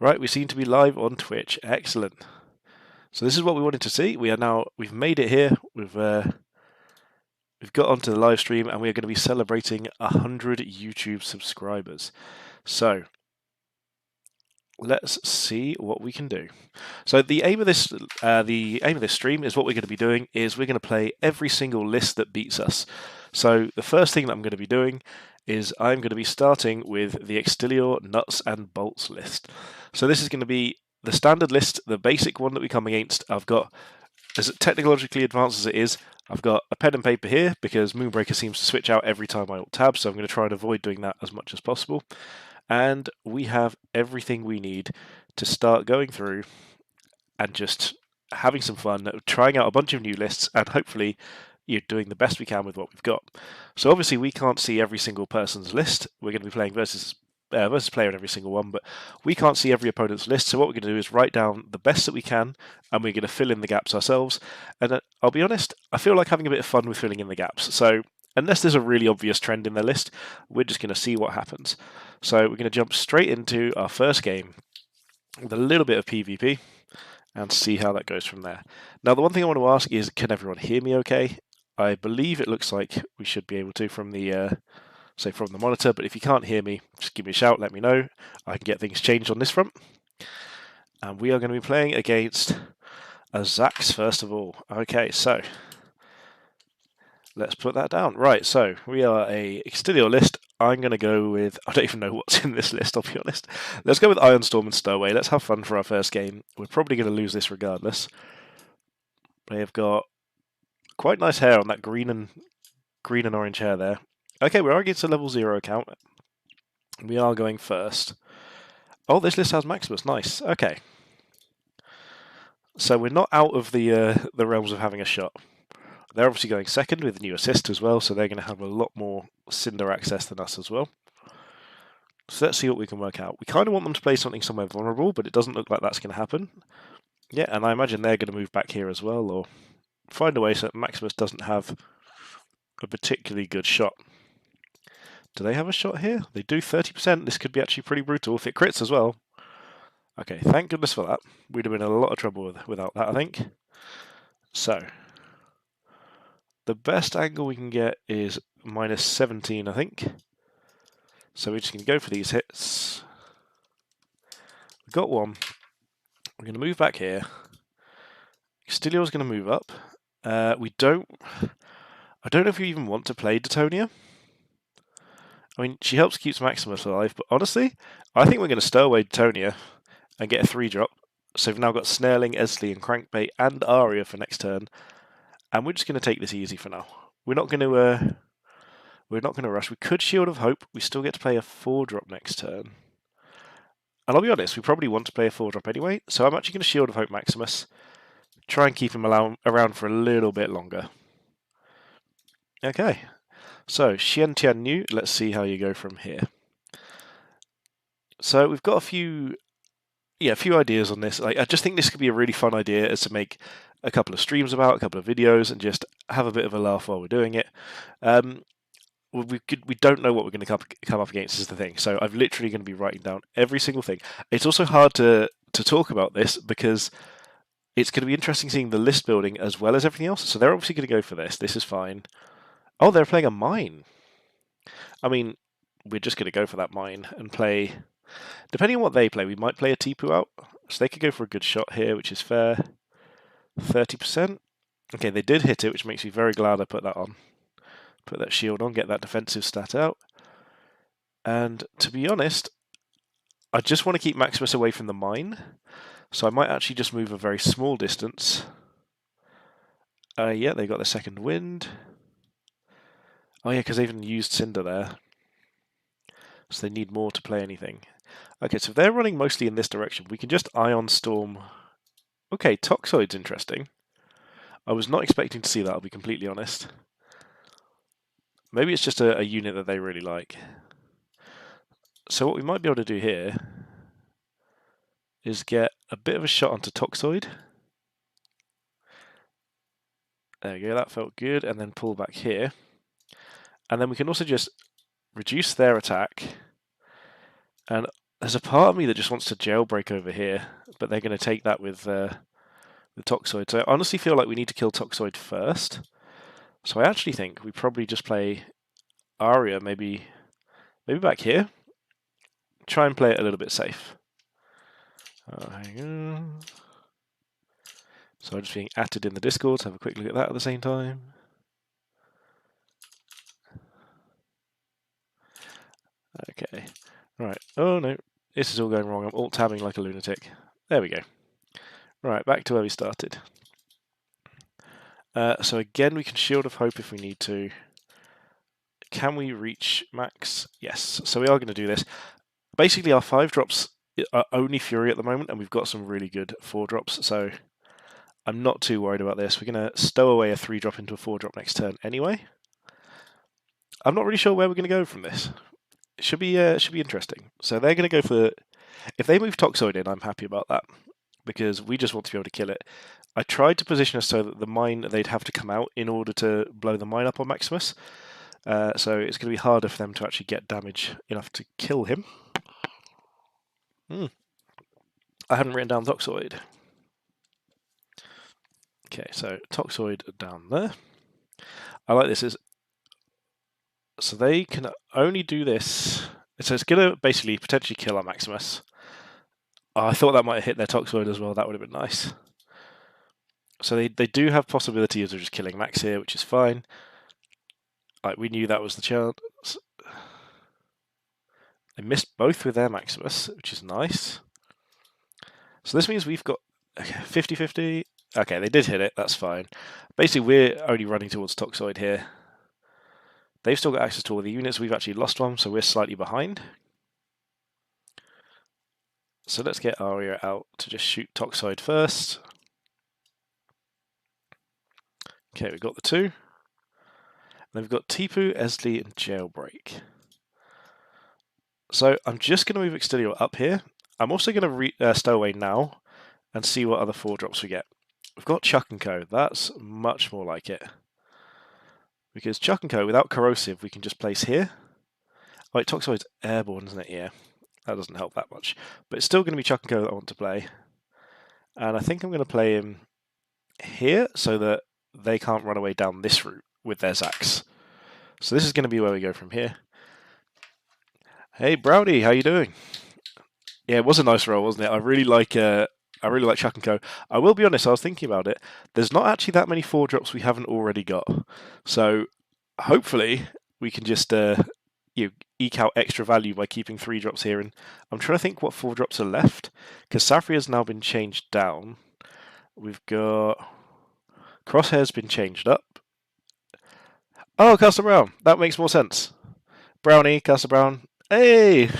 Right, we seem to be live on Twitch. Excellent. So this is what we wanted to see. We've made it here. We've got onto the live stream, and we're going to be celebrating 100 YouTube subscribers. So let's see what we can do. So the aim of this stream is what we're going to be doing is we're going to play every single list that beats us. So the first thing that I'm going to be doing is I'm going to be starting with the Exterior Nuts and Bolts list. So this is going to be the standard list, the basic one that we come against. I've got, as technologically advanced as it is, I've got a pen and paper here because Moonbreaker seems to switch out every time I alt tab, so I'm going to try and avoid doing that as much as possible. And we have everything we need to start going through and just having some fun, trying out a bunch of new lists, and hopefully you're doing the best we can with what we've got. So obviously we can't see every single person's list. We're going to be playing versus player in every single one, but we can't see every opponent's list. So what we're going to do is write down the best that we can, and we're going to fill in the gaps ourselves. And I'll be honest, I feel like having a bit of fun with filling in the gaps. So unless there's a really obvious trend in their list, we're just going to see what happens. So we're going to jump straight into our first game with a little bit of PvP and see how that goes from there. Now, the one thing I want to ask is, can everyone hear me okay? I believe it looks like we should be able to from the from the monitor, but if you can't hear me, just give me a shout, let me know. I can get things changed on this front. And we are going to be playing against a Zax first of all. Okay, so let's put that down. Right, so we are a Exterior list. I'm going to go with, I don't even know what's in this list, I'll be honest. Let's go with Iron Storm and Stowaway. Let's have fun for our first game. We're probably going to lose this regardless. They have got quite nice hair on that green and orange hair there. Okay, we're against a level 0 account. We are going first. Oh, this list has Maximus. Nice. Okay. So we're not out of the realms of having a shot. They're obviously going second with new assist as well, so they're going to have a lot more Cinder access than us as well. So let's see what we can work out. We kind of want them to play something somewhere vulnerable, but it doesn't look like that's going to happen. Yeah, and I imagine they're going to move back here as well, or find a way so that Maximus doesn't have a particularly good shot. Do they have a shot here? They do 30%. This could be actually pretty brutal if it crits as well. Okay, thank goodness for that. We'd have been in a lot of trouble without that, I think. So, the best angle we can get is minus 17, I think. So we're just going to go for these hits. We've got one. We're going to move back here. Exterior's going to move up. I don't know if you even want to play Detonia. I mean, she helps keep Maximus alive, but honestly, I think we're going to stow away Detonia and get a 3-drop. So we've now got Snarling, Esley, and Crankbait, and Aria for next turn, and we're just going to take this easy for now. We're not going to rush. We could Shield of Hope. We still get to play a 4-drop next turn. And I'll be honest, we probably want to play a 4-drop anyway, so I'm actually going to Shield of Hope Maximus. Try and keep him around for a little bit longer. Okay, so Xian Tian Yu, let's see how you go from here. So we've got a few ideas on this. I just think this could be a really fun idea, is to make a couple of streams about, a couple of videos, and just have a bit of a laugh while we're doing it. We don't know what we're going to come up against is the thing. So I'm literally going to be writing down every single thing. It's also hard to talk about this because it's going to be interesting seeing the list building as well as everything else. So they're obviously going to go for this. This is fine. Oh, they're playing a mine. I mean, we're just going to go for that mine and play. Depending on what they play, we might play a Tipu out. So they could go for a good shot here, which is fair. 30%. Okay, they did hit it, which makes me very glad I put that on. Put that shield on, get that defensive stat out. And to be honest, I just want to keep Maximus away from the mine. So I might actually just move a very small distance. Yeah, they got the second wind. Oh yeah, because they even used Cinder there. So they need more to play anything. Okay, so if they're running mostly in this direction, we can just Ion Storm. Okay, Toxoid's interesting. I was not expecting to see that, I'll be completely honest. Maybe it's just a unit that they really like. So what we might be able to do here is get a bit of a shot onto Toxoid. There we go, that felt good, and then pull back here. And then we can also just reduce their attack and There's a part of me that just wants to jailbreak over here, but they're going to take that with the Toxoid. So I honestly feel like we need to kill Toxoid first. So I actually think we probably just play Aria maybe back here. Try and play it a little bit safe. Hang on. So I'm just being added in the Discord, so have a quick look at that at the same time. Okay. Right. Oh no, this is all going wrong. I'm alt-tabbing like a lunatic. There we go. Right, back to where we started. So again, we can Shield of Hope if we need to. Can we reach max? Yes. So we are going to do this. Basically, our 5 drops are only Fury at the moment, and we've got some really good 4 drops, so I'm not too worried about this. We're going to stow away a 3 drop into a 4 drop next turn anyway. I'm not really sure where we're going to go from this. It should be interesting. So they're going to go for... If they move Toxoid in, I'm happy about that, because we just want to be able to kill it. I tried to position us so that the mine, they'd have to come out in order to blow the mine up on Maximus. So it's going to be harder for them to actually get damage enough to kill him. I hadn't written down Toxoid. Okay, so Toxoid down there. I like this. So they can only do this. So it's going to basically potentially kill our Maximus. Oh, I thought that might have hit their Toxoid as well. That would have been nice. So they do have possibilities of just killing Max here, which is fine. Like, we knew that was the chance. They missed both with their Maximus, which is nice. So this means we've got 50-50. Okay, they did hit it, that's fine. Basically, we're only running towards Toxoid here. They've still got access to all the units. We've actually lost one, so we're slightly behind. So let's get Aria out to just shoot Toxoid first. Okay, we've got the 2. Then we've got Tipu, Esli, and Jailbreak. So I'm just going to move Extilio up here. I'm also going to stow away now and see what other 4 drops we get. We've got Chuck and Co. That's much more like it. Because Chuck and Co, without Corrosive, we can just place here. Like, Toxoid's airborne, isn't it? Yeah. That doesn't help that much. But it's still going to be Chuck and Co that I want to play. And I think I'm going to play him here so that they can't run away down this route with their Zax. So this is going to be where we go from here. Hey, Brownie, how you doing? Yeah, it was a nice roll, wasn't it? I really like Chuck and Co. I will be honest, I was thinking about it. There's not actually that many 4 drops we haven't already got. So hopefully we can just eke out extra value by keeping 3 drops here. And I'm trying to think what 4 drops are left, because Safri has now been changed down. We've got Crosshair's been changed up. Oh, Castle Brown, that makes more sense. Brownie, Castle Brown. Hey!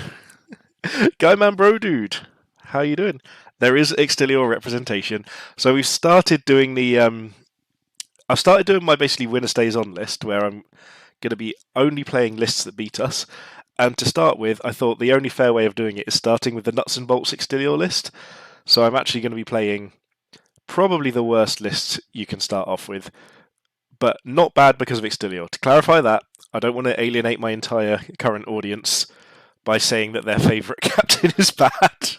Guy man bro dude. How you doing? There is Extilio representation. So we've started doing the I've started doing my basically winner stays on list, where I'm gonna be only playing lists that beat us. And to start with, I thought the only fair way of doing it is starting with the nuts and bolts Extilio list. So I'm actually going to be playing probably the worst list you can start off with, but not bad because of Extilio. To clarify that, I don't want to alienate my entire current audience by saying that their favourite captain is bad.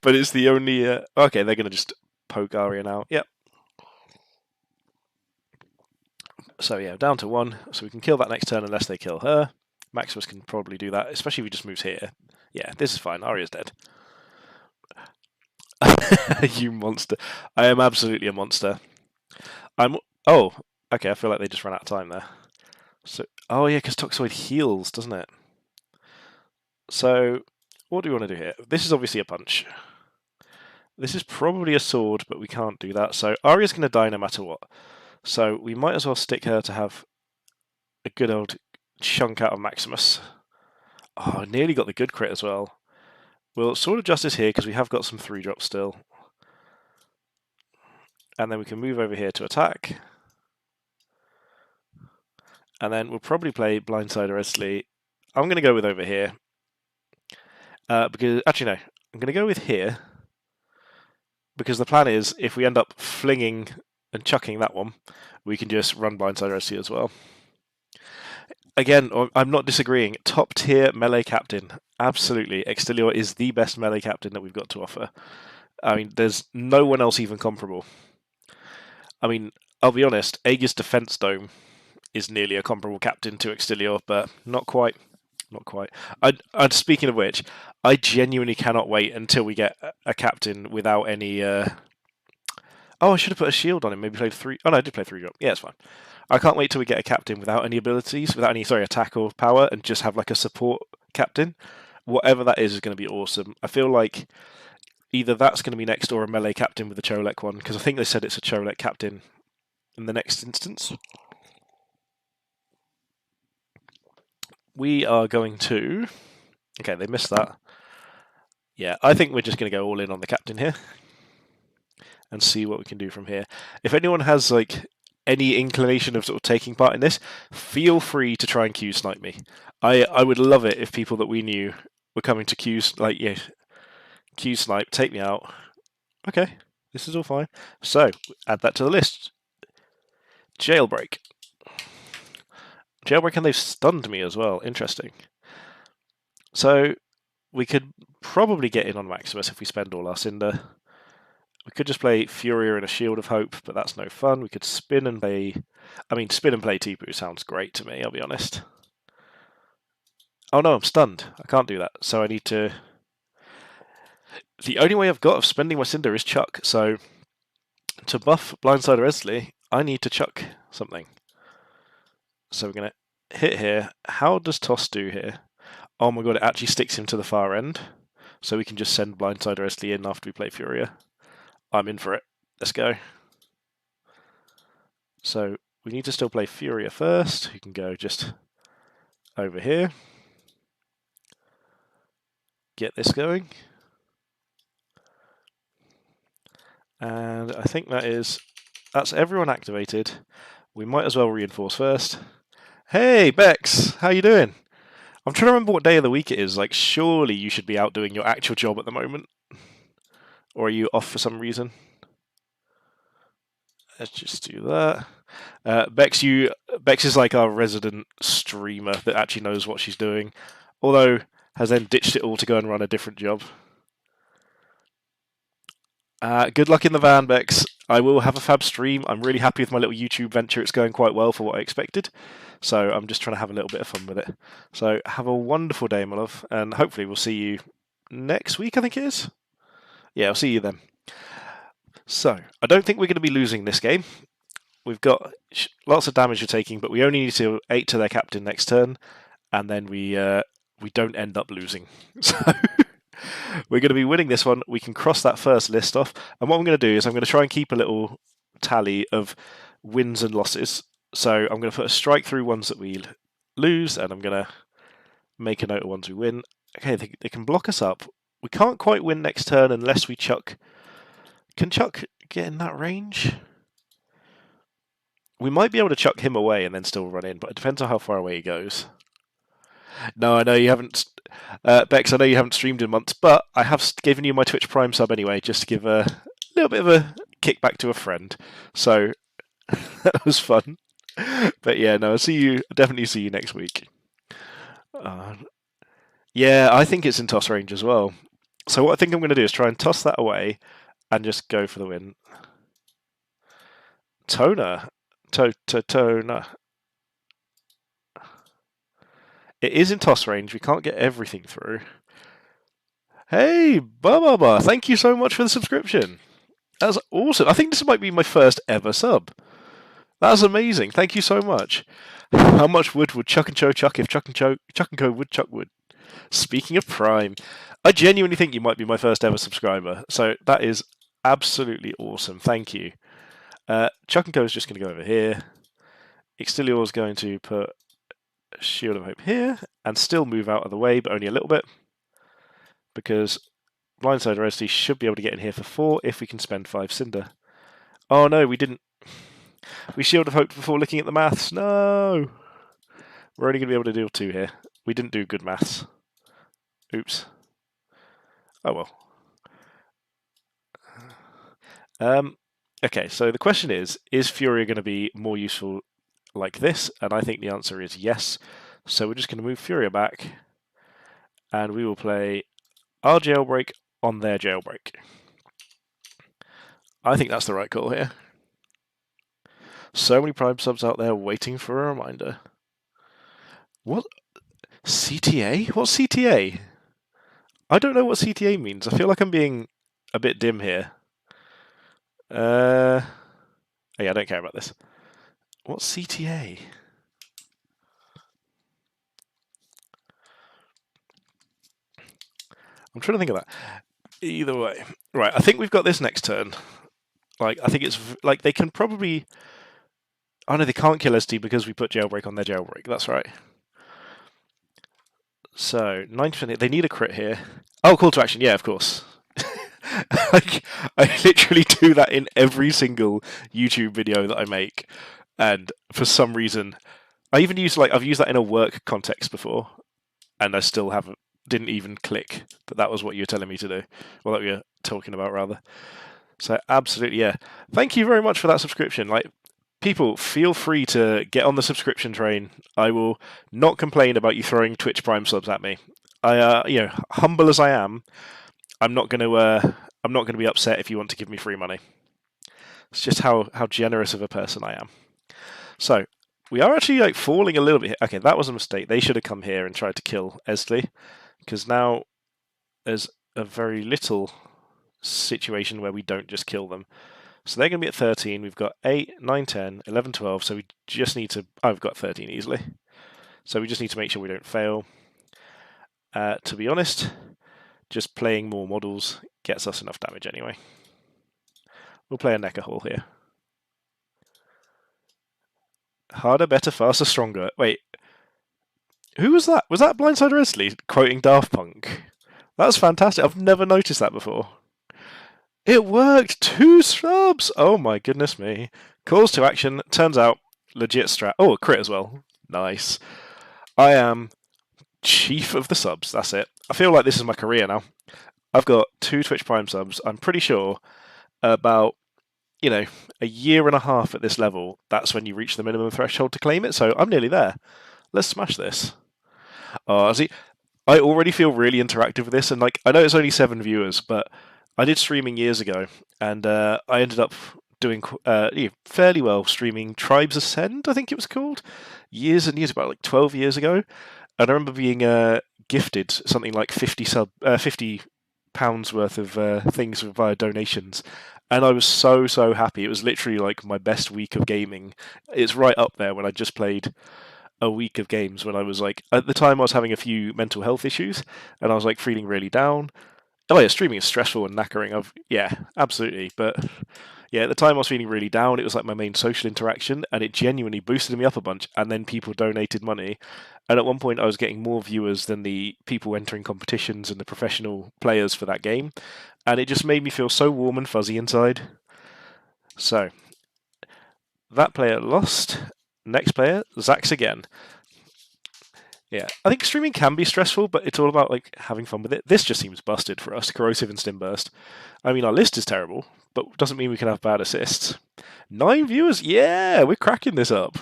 But it's the only... okay, they're going to just poke Arya now. Yep. So yeah, down to 1. So we can kill that next turn unless they kill her. Maximus can probably do that, especially if he just moves here. Yeah, this is fine. Arya's dead. You monster. I am absolutely a monster. Oh, okay, I feel like they just ran out of time there. So, oh yeah, because Toxoid heals, doesn't it? So, what do we want to do here? This is obviously a punch. This is probably a sword, but we can't do that. So Arya's going to die no matter what. So we might as well stick her to have a good old chunk out of Maximus. Oh, I nearly got the good crit as well. We'll Sword of Justice here because we have got some 3 drops still. And then we can move over here to attack. And then we'll probably play Blindside or Esli. I'm going to go with over here. Because, actually no, I'm going to go with here. Because the plan is, if we end up flinging and chucking that one, we can just run Blindside or Esli as well. again, I'm not disagreeing. Top tier melee captain. Absolutely. Extilior is the best melee captain that we've got to offer. I mean, there's no one else even comparable. I mean, I'll be honest, Aegis Defense Dome is nearly a comparable captain to Extilior, but not quite. Not quite. Speaking of which, I genuinely cannot wait until we get a captain without any. Oh, I should have put a shield on him. Maybe played 3. Oh no, I did play 3 drop. Yeah, it's fine. I can't wait till we get a captain without any abilities, without any attack or power, and just have like a support captain. Whatever that is going to be awesome. I feel like either that's going to be next or a melee captain with a Cholek one, because I think they said it's a Cholek captain in the next instance. We are going to... Okay, they missed that. Yeah, I think we're just going to go all in on the captain here and see what we can do from here. If anyone has any inclination of taking part in this, feel free to try and Q snipe me. I would love it if people that we knew were coming to Q snipe, take me out. Okay, this is all fine. So, add that to the list. Jailbreak. Jailbreak, and they've stunned me as well. Interesting. So, we could probably get in on Maximus if we spend all our Cinder. We could just play Furia and a Shield of Hope, but that's no fun. We could spin and play... spin and play Tipu sounds great to me, I'll be honest. Oh no, I'm stunned. I can't do that, so I need to... The only way I've got of spending my Cinder is Chuck, so to buff Blindsider Esley, I need to chuck something. So we're going to hit here. How does Toss do here? Oh my god, it actually sticks him to the far end, so we can just send Blindsider Esley in after we play Furia. I'm in for it. Let's go. So we need to still play Furia first. You can go just over here. Get this going. And I think that's everyone activated. We might as well reinforce first. Hey, Bex, how you doing? I'm trying to remember what day of the week it is. Surely you should be out doing your actual job at the moment. Or are you off for some reason? Let's just do that. Bex is like our resident streamer that actually knows what she's doing, although has then ditched it all to go and run a different job. Good luck in the van, Bex. I will have a fab stream. I'm really happy with my little YouTube venture. It's going quite well for what I expected. So I'm just trying to have a little bit of fun with it. So have a wonderful day, my love, and hopefully we'll see you next week, I think it is. Yeah, I'll see you then. So, I don't think we're going to be losing this game. We've got lots of damage we're taking, but we only need to 8 to their captain next turn, and then we don't end up losing. So we're going to be winning this one. We can cross that first list off. And what I'm going to do is I'm going to try and keep a little tally of wins and losses. So I'm going to put a strike through ones that we lose, and I'm going to make a note of ones we win. Okay, they can block us up. We can't quite win next turn unless we chuck... Can Chuck get in that range? We might be able to chuck him away and then still run in, but it depends on how far away he goes. No, I know you haven't... Bex, I know you haven't streamed in months, but I have given you my Twitch Prime sub anyway, just to give a little bit of a kickback to a friend. So, that was fun. But yeah, no, I'll definitely see you next week. Yeah, I think it's in toss range as well. So what I think I'm going to do is try and toss that away and just go for the win. Toner. Toner. It is in toss range. We can't get everything through. Hey, Baba, thank you so much for the subscription. That's awesome. I think this might be my first ever sub. That's amazing. Thank you so much. How much wood would Chuck and Cho chuck if Chuck and Co would chuck wood? Speaking of Prime, I genuinely think you might be my first ever subscriber. So that is absolutely awesome. Thank you. Chuck and Co is just going to go over here. Extilior is going to put Shield of Hope here and still move out of the way, but only a little bit. Because Blindside Resty should be able to get in here for 4 if we can spend 5 Cinder. Oh no, we didn't. We Shield of Hope before looking at the maths. No! We're only going to be able to do 2 here. We didn't do good maths. Oops. Oh well. Okay, so the question is Furia going to be more useful like this? And I think the answer is yes. So we're just going to move Furia back, and we will play our jailbreak on their jailbreak. I think that's the right call here. So many Prime subs out there waiting for a reminder. What? CTA? What's CTA? I don't know what CTA means. I feel like I'm being a bit dim here. Oh yeah, I don't care about this. What's CTA? I'm trying to think of that. Either way. Right, I think we've got this next turn. Like, I think it's... Like, they can probably... Oh no, they can't kill SD because we put jailbreak on their jailbreak. That's right. So, 90%... They need a crit here. Oh, call to action. Yeah, of course. Like, I literally do that in every single YouTube video that I make. And for some reason... I even use, like... I've used that in a work context before. And I still didn't even click that was what you were telling me to do. Well, that we were talking about, rather. So, absolutely, yeah. Thank you very much for that subscription. Like, people, feel free to get on the subscription train. I will not complain about you throwing Twitch Prime subs at me. I, humble as I am, I'm not going to be upset if you want to give me free money. It's just how generous of a person I am. So, we are actually like falling a little bit. Okay, that was a mistake. They should have come here and tried to kill Esli, because now there's a very little situation where we don't just kill them. So they're going to be at 13. We've got 8, 9, 10, 11, 12. So we just need to... I've got 13 easily. So we just need to make sure we don't fail. To be honest, just playing more models gets us enough damage anyway. We'll play a Necker Hall here. Harder, better, faster, stronger. Wait. Who was that? Was that Blindsider Esli quoting Daft Punk? That's fantastic. I've never noticed that before. It worked! 2 subs! Oh my goodness me. Calls to action. Turns out, legit strat. Oh, a crit as well. Nice. I am chief of the subs. That's it. I feel like this is my career now. I've got 2 Twitch Prime subs. I'm pretty sure about, a year and a half at this level, that's when you reach the minimum threshold to claim it. So I'm nearly there. Let's smash this. See, I already feel really interactive with this. And I know it's only 7 viewers, but... I did streaming years ago, and I ended up doing fairly well streaming Tribes Ascend, I think it was called, years and years, about 12 years ago. And I remember being gifted something like £50 worth of things via donations, and I was so happy. It was literally like my best week of gaming. It's right up there when I just played a week of games when I was at the time I was having a few mental health issues, and I was feeling really down. Oh yeah, streaming is stressful and knackering. Yeah, absolutely. But yeah, at the time I was feeling really down. It was my main social interaction, and it genuinely boosted me up a bunch. And then people donated money, and at one point I was getting more viewers than the people entering competitions and the professional players for that game, and it just made me feel so warm and fuzzy inside. So that player lost. Next player, Zax again. Yeah, I think streaming can be stressful, but it's all about having fun with it. This just seems busted for us, Corrosive and Stimburst. I mean, our list is terrible, but doesn't mean we can have bad assists. 9 viewers? Yeah, we're cracking this up.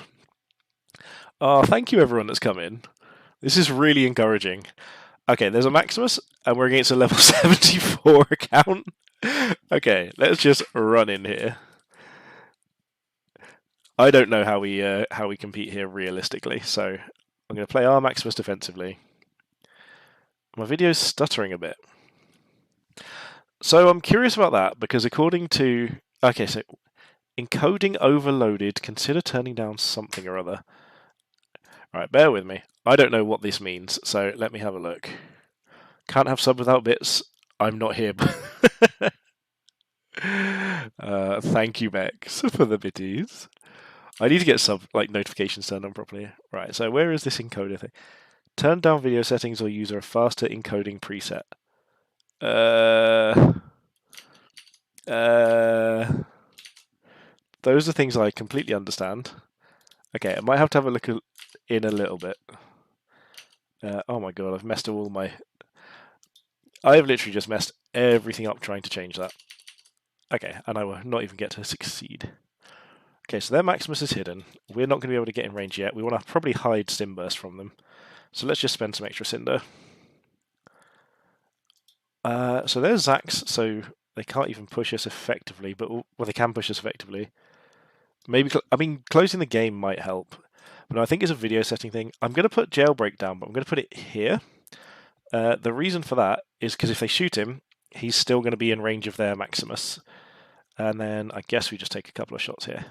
Thank you everyone that's come in. This is really encouraging. Okay, there's a Maximus, and we're against a level 74 account. Okay, let's just run in here. I don't know how we compete here realistically, so... I'm going to play our Maximus defensively. My video's stuttering a bit. So I'm curious about that, because according to... Okay, so encoding overloaded, consider turning down something or other. Alright, bear with me. I don't know what this means, so let me have a look. Can't have sub without bits. I'm not here. Thank you, Bex, for the bitties. I need to get some notifications turned on properly. Right, so where is this encoder thing? Turn down video settings or use a faster encoding preset. Those are things I completely understand. Okay, I might have to have a look in a little bit. Oh my god, I've messed all my... I've literally just messed everything up trying to change that. Okay, and I will not even get to succeed. Okay, so their Maximus is hidden. We're not going to be able to get in range yet. We want to probably hide Stimburst from them. So let's just spend some extra cinder. So there's Zax, so they can't even push us effectively, but well, they can push us effectively. Maybe, I mean, closing the game might help, but no, I think it's a video setting thing. I'm going to put jailbreak down, but I'm going to put it here. The reason for that is because if they shoot him, he's still going to be in range of their Maximus. And then I guess we just take a couple of shots here.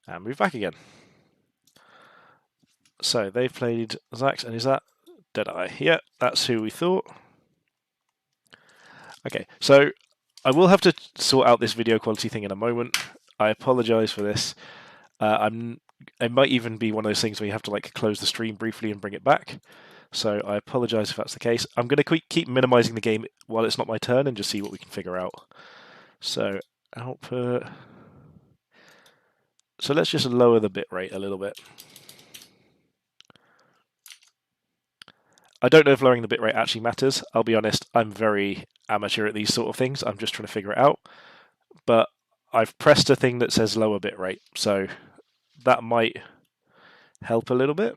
And move back again. So they've played Zax, and is that Deadeye? Yeah, that's who we thought. Okay, so I will have to sort out this video quality thing in a moment. I apologise for this. It might even be one of those things where you have to like close the stream briefly and bring it back. So I apologise if that's the case. I'm going to keep minimising the game while it's not my turn and just see what we can figure out. So output. So let's just lower the bitrate a little bit. I don't know if lowering the bitrate actually matters. I'll be honest, I'm very amateur at these sort of things. I'm just trying to figure it out. But I've pressed a thing that says lower bitrate, so that might help a little bit.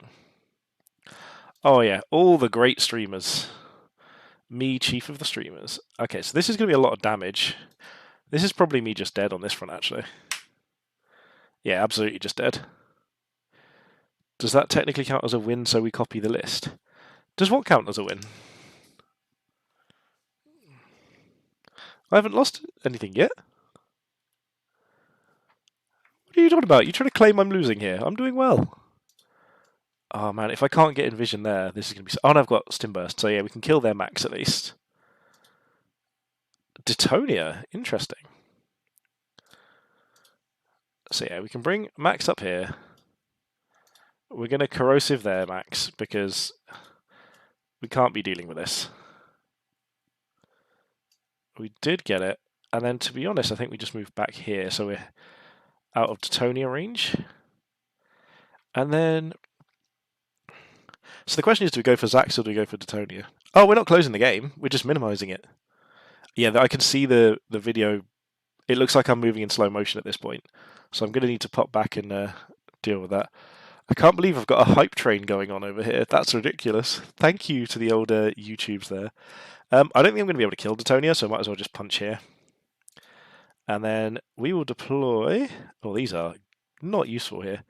Oh yeah, all the great streamers. Me, chief of the streamers. Okay, so this is going to be a lot of damage. This is probably me just dead on this front, actually. Yeah, absolutely just dead. Does that technically count as a win, so we copy the list? Does what count as a win? I haven't lost anything yet. What are you talking about? You trying to claim I'm losing here? I'm doing well. Oh man, if I can't get Envision there, this is going to be... Oh, no, I've got Stim Burst, so yeah, we can kill their max at least. Detonia, interesting. So yeah, we can bring Max up here. We're going to corrosive there, Max, because we can't be dealing with this. We did get it, and then to be honest, I think we just moved back here, so we're out of Detonia range. And then... So the question is, do we go for Zax or do we go for Detonia? Oh, we're not closing the game, we're just minimising it. Yeah, I can see the video. It looks like I'm moving in slow motion at this point, so I'm going to need to pop back and deal with that. I can't believe I've got a hype train going on over here. That's ridiculous. Thank you to the older YouTubes there. I don't think I'm going to be able to kill Detonia, so I might as well just punch here. And then we will deploy... Oh, these are not useful here.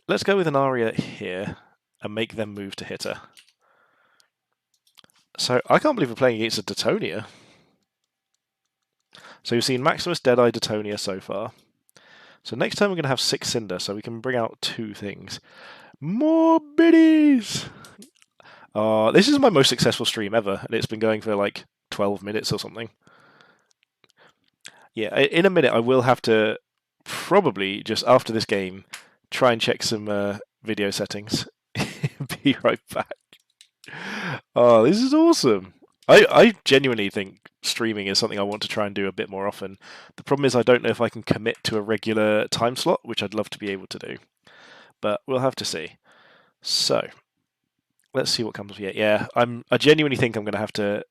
Let's go with an Aria here and make them move to hit her. So I can't believe we're playing against a Detonia. So you've seen Maximus, Deadeye, Detonia so far. So next time we're going to have 6 Cinder, so we can bring out 2 things. More biddies! This is my most successful stream ever, and it's been going for like 12 minutes or something. Yeah, in a minute I will have to probably, just after this game, try and check some video settings. Be right back. Oh, this is awesome. I genuinely think streaming is something I want to try and do a bit more often. The problem is I don't know if I can commit to a regular time slot, which I'd love to be able to do. But we'll have to see. So, let's see what comes here. Yeah, I genuinely think I'm going to have to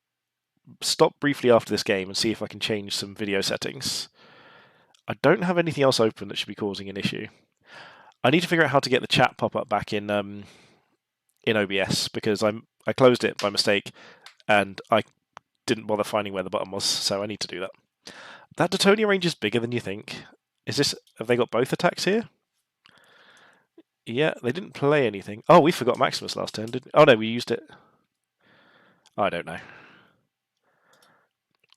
stop briefly after this game and see if I can change some video settings. I don't have anything else open that should be causing an issue. I need to figure out how to get the chat pop-up back in OBS, because I closed it by mistake and I didn't bother finding where the button was, so I need to do that. That Detonia range is bigger than you think. Have they got both attacks here? Yeah, they didn't play anything. Oh, we forgot Maximus last turn, didn't we? Oh no, we used it. I don't know.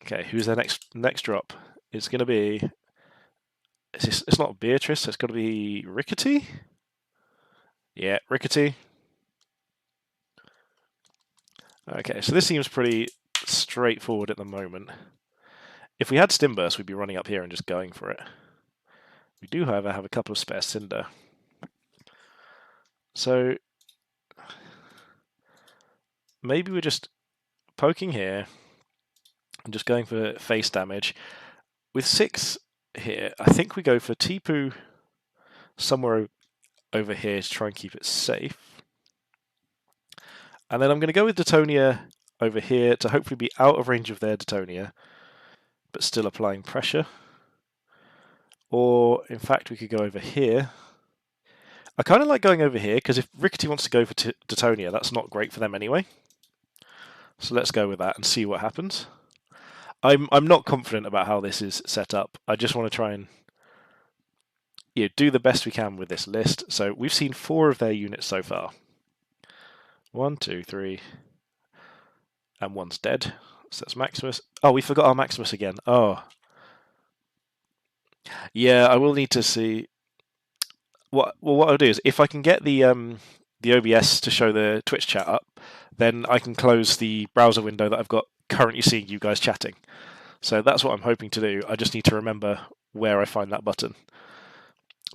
Okay, who's their next drop? It's going to be... It's not Beatrice, it's got to be Rickety? Yeah, Rickety. Okay, so this seems pretty straightforward at the moment. If we had Stim Burst, we'd be running up here and just going for it. We do, however, have a couple of spare Cinder. So maybe we're just poking here and just going for face damage. With 6 here, I think we go for Tipu somewhere over here to try and keep it safe. And then I'm going to go with Detonia over here to hopefully be out of range of their Detonia, but still applying pressure. Or, in fact, we could go over here. I kind of like going over here, because if Rickety wants to go for Titonia, that's not great for them anyway. So let's go with that and see what happens. I'm not confident about how this is set up. I just want to try and do the best we can with this list. So we've seen 4 of their units so far. 1, 2, 3, and 1's dead. So that's Maximus. Oh, we forgot our Maximus again. Oh. Yeah, I will need to see. What I'll do is, if I can get the OBS to show the Twitch chat up, then I can close the browser window that I've got currently seeing you guys chatting. So that's what I'm hoping to do. I just need to remember where I find that button.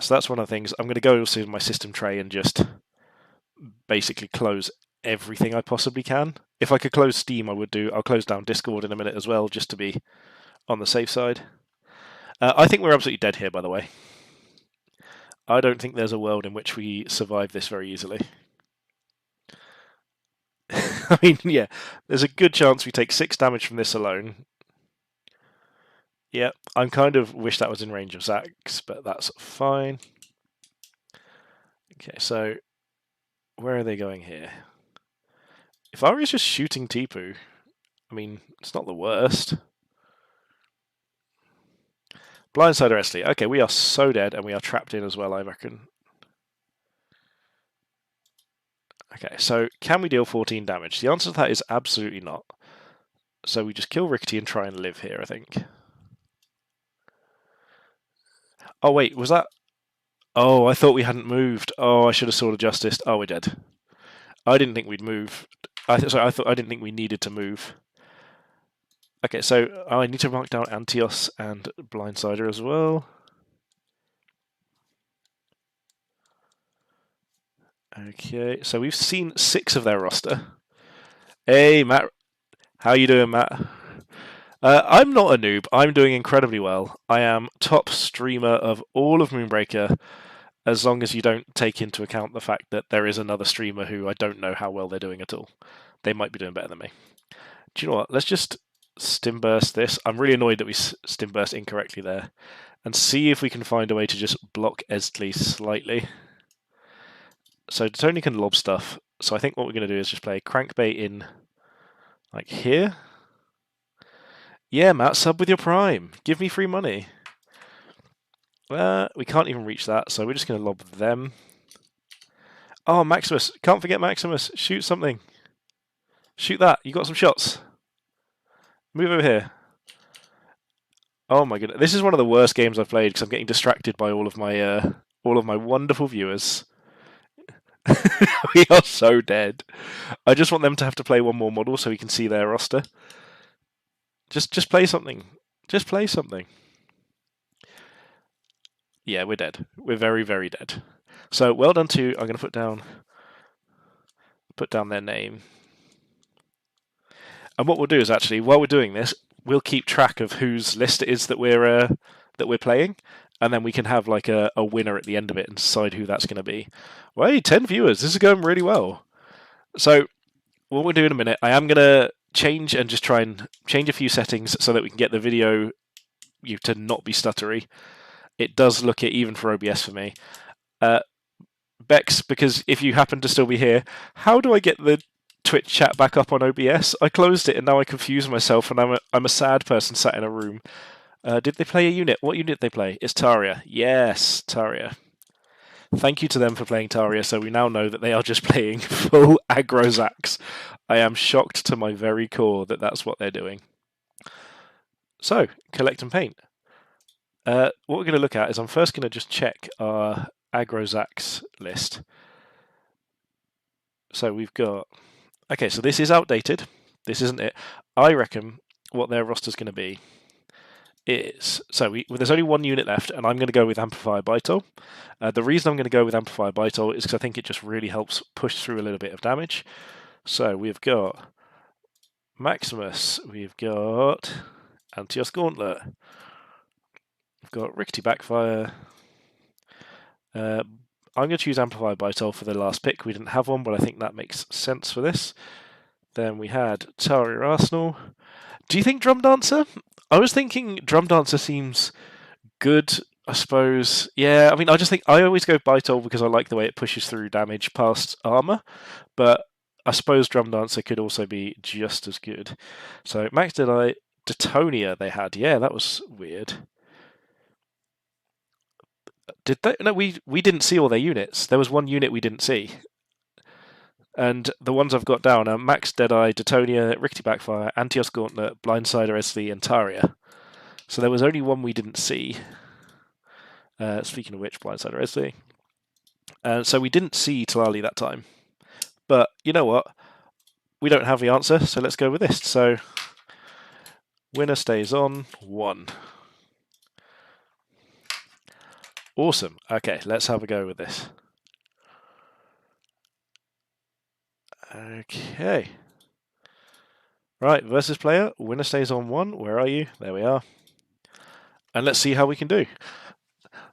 So that's one of the things. I'm going to go to my system tray and just basically close everything I possibly can. If I could close Steam, I would do. I'll close down Discord in a minute as well, just to be on the safe side. I think we're absolutely dead here, by the way. I don't think there's a world in which we survive this very easily. I mean, yeah, there's a good chance we take 6 damage from this alone. Yeah, I kind of wish that was in range of Zax, but that's fine. Okay, so where are they going here? If Ari's just shooting Tipu, I mean, it's not the worst. Blindsider Esli. Okay, we are so dead, and we are trapped in as well, I reckon. Okay, so can we deal 14 damage? The answer to that is absolutely not. So we just kill Rickety and try and live here, I think. Oh, wait, was that... Oh, I thought we hadn't moved. Oh, I should have Sword of Justice. Oh, we're dead. I didn't think we'd move. I didn't think we needed to move. Okay, so I need to mark down Antios and Blindsider as well. Okay, so we've seen 6 of their roster. Hey, Matt. How you doing, Matt? I'm not a noob. I'm doing incredibly well. I am top streamer of all of Moonbreaker, as long as you don't take into account the fact that there is another streamer who I don't know how well they're doing at all. They might be doing better than me. Do you know what? Let's just stimburst this. I'm really annoyed that we stimburst incorrectly there. And see if we can find a way to just block Esli slightly. So Tony can lob stuff. So I think what we're going to do is just play Crankbait in, like, here. Yeah, Matt, sub with your Prime. Give me free money. We can't even reach that, so we're just going to lob them. Oh, Maximus. Can't forget Maximus. Shoot something. Shoot that. You got some shots. Move over here. Oh my goodness. This is one of the worst games I've played because I'm getting distracted by all of my wonderful viewers. We are so dead. I just want them to have to play one more model so we can see their roster. Just play something. Just play something. Yeah, we're dead. We're very, very dead. So well done to. I'm going to put down their name. And what we'll do is actually, while we're doing this, we'll keep track of whose list it is that we're playing, and then we can have like a winner at the end of it and decide who that's going to be. Well, hey, 10 viewers. This is going really well. So what we'll do in a minute, I am going to change and just try and change a few settings so that we can get the video to not be stuttery. It does look it even for OBS for me. Bex, because if you happen to still be here, how do I get the Twitch chat back up on OBS? I closed it and now I confuse myself, and I'm a sad person sat in a room. Did they play a unit? What unit did they play? It's Taria. Yes, Taria. Thank you to them for playing Taria, so we now know that they are just playing full aggro Zax. I am shocked to my very core that that's what they're doing. So, collect and paint. What we're going to look at is I'm first going to just check our aggro Zax list. So we've got... Okay, so this is outdated. This isn't it. I reckon what their roster's going to be is... So there's only 1 unit left, and I'm going to go with Amplifier Bytol. The reason I'm going to go with Amplifier Bytol is because I think it just really helps push through a little bit of damage. So we've got Maximus, we've got Antios Gauntlet, we've got Rickety Backfire. I'm going to choose Amplifier Bytol for the last pick. We didn't have one, but I think that makes sense for this. Then we had Taria Arsenal. Do you think Drum Dancer? I was thinking Drum Dancer seems good I suppose, yeah, I mean, I just think I always go Bitol because I like the way it pushes through damage past armor, but I suppose Drum Dancer could also be just as good. So, Max Deadeye, Detonia they had. Yeah, that was weird. Did they? No, we didn't see all their units. There was one unit we didn't see. And the ones I've got down are Max Deadeye, Detonia, Rickety Backfire, Antios Gauntlet, Blindsider Esli, and Taria. So there was only one we didn't see. Speaking of which, Blindsider Esli. So we didn't see Talali that time. But you know what? We don't have the answer, so let's go with this. So winner stays on 1. Awesome. Okay, let's have a go with this. Okay. Right, versus player. Winner stays on 1. Where are you? There we are. And let's see how we can do.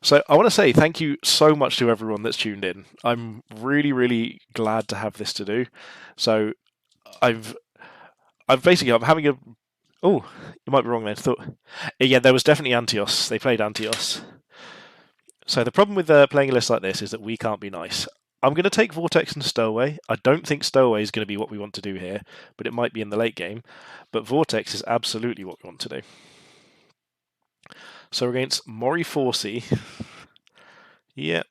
So I want to say thank you so much to everyone that's tuned in. I'm really, really glad to have this to do. So I'm having a. Oh, you might be wrong there. Yeah, there was definitely Antios. They played Antios. So the problem with playing a list like this is that we can't be nice. I'm going to take Vortex and Stowaway. I don't think Stowaway is going to be what we want to do here, but it might be in the late game. But Vortex is absolutely what we want to do. So we're against Mori Forsey. Yeah.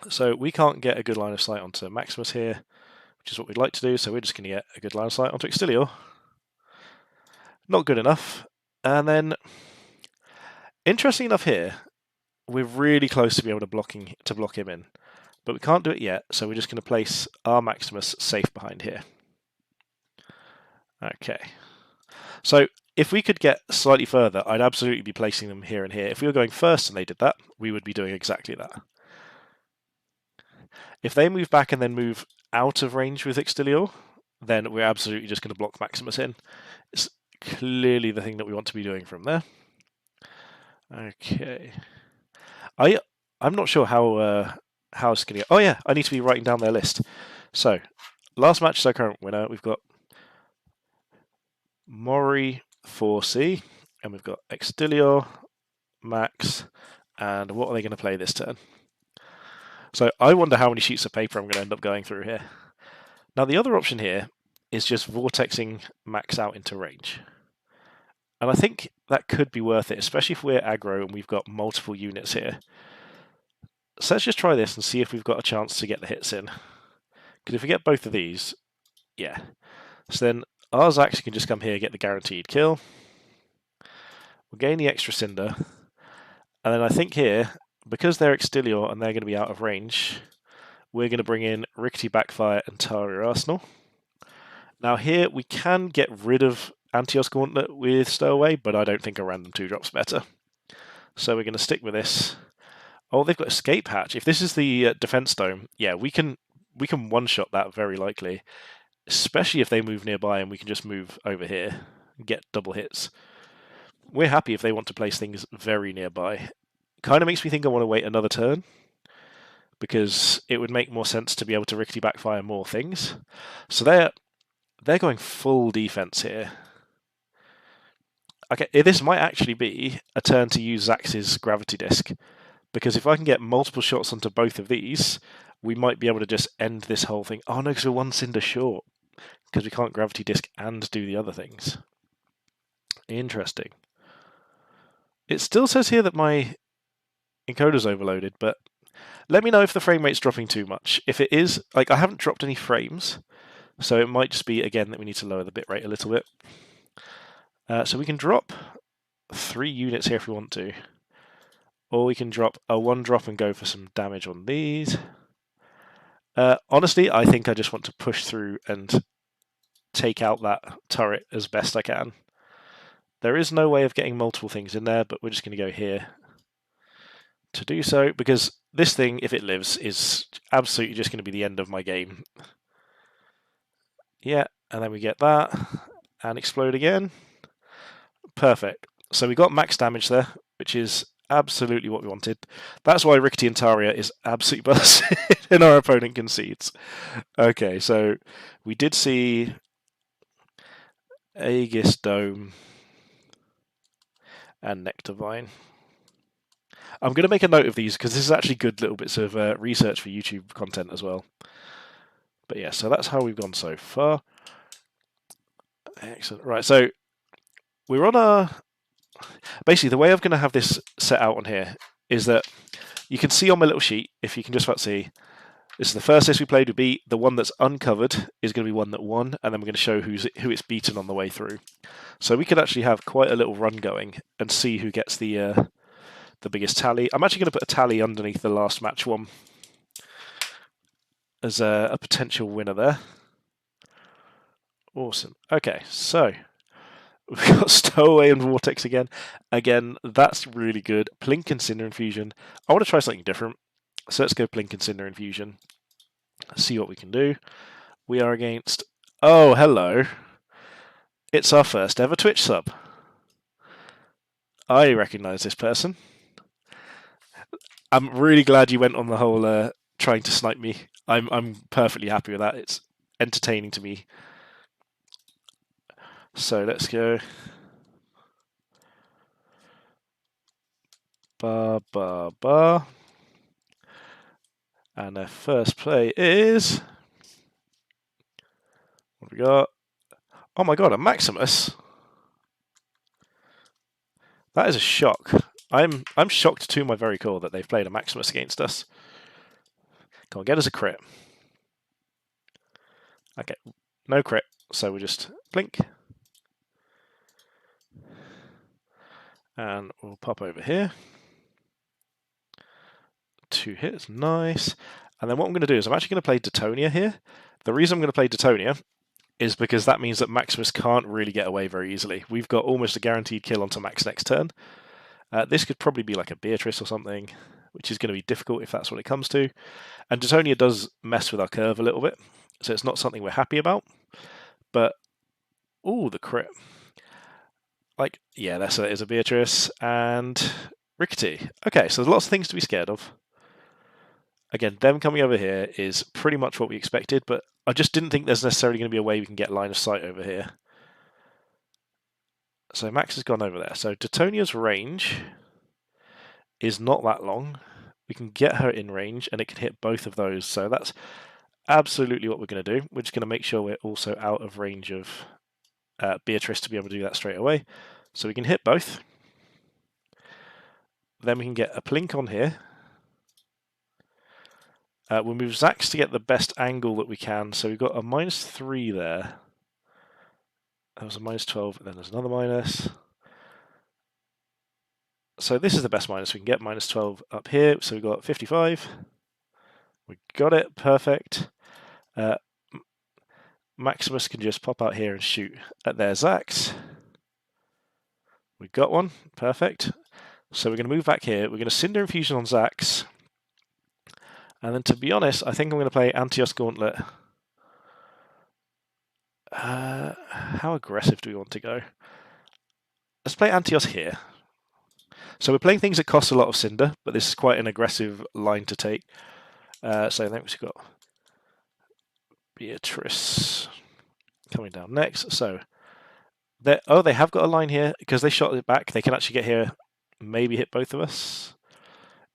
So we can't get a good line of sight onto Maximus here, which is what we'd like to do. So we're just going to get a good line of sight onto Extilior. Not good enough. And then, interesting enough here, we're really close to be able to block him in. But we can't do it yet, so we're just going to place our Maximus safe behind here. Okay. So if we could get slightly further, I'd absolutely be placing them here and here. If we were going first and they did that, we would be doing exactly that. If they move back and then move out of range with Extilior, then we're absolutely just going to block Maximus in. It's clearly the thing that we want to be doing from there. Okay. I'm not sure how it's going to go. Oh yeah, I need to be writing down their list. So, last match is our current winner. We've got Mori 4C, and we've got Extilior, Max, and what are they going to play this turn? So I wonder how many sheets of paper I'm going to end up going through here. Now the other option here is just vortexing Max out into range. And I think that could be worth it, especially if we're aggro and we've got multiple units here. So let's just try this and see if we've got a chance to get the hits in. Because if we get both of these, yeah. So then our Zax can just come here, get the guaranteed kill. We'll gain the extra Cinder. And then I think here, because they're Extilior and they're going to be out of range, we're going to bring in Rickety Backfire and Taria Arsenal. Now here we can get rid of Antios Gauntlet with Stowaway, but I don't think a random 2-drop's better. So we're going to stick with this. Oh, they've got Escape Hatch. If this is the Defense Dome, yeah, we can one-shot that very likely, especially if they move nearby and we can just move over here and get double hits. We're happy if they want to place things very nearby. Kind of makes me think I want to wait another turn, because it would make more sense to be able to Rickety Backfire more things. So they're going full defense here. Okay, this might actually be a turn to use Zax's Gravity Disc, because if I can get multiple shots onto both of these, we might be able to just end this whole thing. Oh no, because we're 1 Cinder short, because we can't Gravity Disc and do the other things. Interesting. It still says here that my encoder's overloaded, but let me know if the frame rate's dropping too much. If it is, like, I haven't dropped any frames, so it might just be, again, that we need to lower the bitrate a little bit. So we can drop 3 units here if we want to. Or we can drop a 1-drop and go for some damage on these. Honestly, I think I just want to push through and take out that turret as best I can. There is no way of getting multiple things in there, but we're just going to go here to do so, because this thing, if it lives, is absolutely just going to be the end of my game. Yeah, and then we get that, and explode again. Perfect. So we got max damage there, which is absolutely what we wanted. That's why Rickety and Taria is absolutely busted, and our opponent concedes. Okay, so we did see Aegis Dome and Nectarvine. I'm going to make a note of these because this is actually good little bits of research for YouTube content as well. But yeah, so that's how we've gone so far. Excellent. Right, so we're on a... Basically, the way I'm going to have this set out on here is that you can see on my little sheet, if you can just about see, this is the first list we played, we beat. The one that's uncovered is going to be one that won, and then we're going to show who it's beaten on the way through. So we could actually have quite a little run going and see who gets the biggest tally. I'm actually going to put a tally underneath the last match one as a potential winner there. Awesome. Okay, so we've got Stowaway and Vortex again. Again, that's really good. Plink and Cinder Infusion. I want to try something different. So let's go Plink and Cinder Infusion. See what we can do. We are against... Oh, hello. It's our first ever Twitch sub. I recognise this person. I'm really glad you went on the whole trying to snipe me. I'm perfectly happy with that. It's entertaining to me. So let's go. Ba. And their first play is... What have we got? Oh my god, a Maximus. That is a shock. I'm shocked to my very core that they've played a Maximus against us. Come on, get us a crit. Okay, no crit, so we'll just blink. And we'll pop over here. 2 hits, nice. And then what I'm going to do is I'm actually going to play Detonia here. The reason I'm going to play Detonia is because that means that Maximus can't really get away very easily. We've got almost a guaranteed kill onto Max next turn. This could probably be like a Beatrice or something, which is going to be difficult if that's what it comes to. And Detonia does mess with our curve a little bit, so it's not something we're happy about. But, ooh, the crit. Like, yeah, that is a Beatrice. And Rickety. Okay, so there's lots of things to be scared of. Again, them coming over here is pretty much what we expected, but I just didn't think there's necessarily going to be a way we can get line of sight over here. So Max has gone over there. So Detonia's range is not that long. We can get her in range, and it can hit both of those. So that's absolutely what we're going to do. We're just going to make sure we're also out of range of Beatrice to be able to do that straight away. So we can hit both. Then we can get a Plink on here. We'll move Zax to get the best angle that we can. So we've got a -3 there. That was a -12, and then there's another minus. So this is the best minus we can get, -12 up here. So we've got 55. We got it, perfect. Maximus can just pop out here and shoot at their Zax. We got one, perfect. So we're going to move back here. We're going to Cinder Infusion on Zax. And then, to be honest, I think I'm going to play Antios Gauntlet. How aggressive do we want to go? Let's play Antios here. So we're playing things that cost a lot of Cinder, but this is quite an aggressive line to take. So then we've got Beatrice coming down next. So, they have got a line here. Because they shot it back, they can actually get here, maybe hit both of us.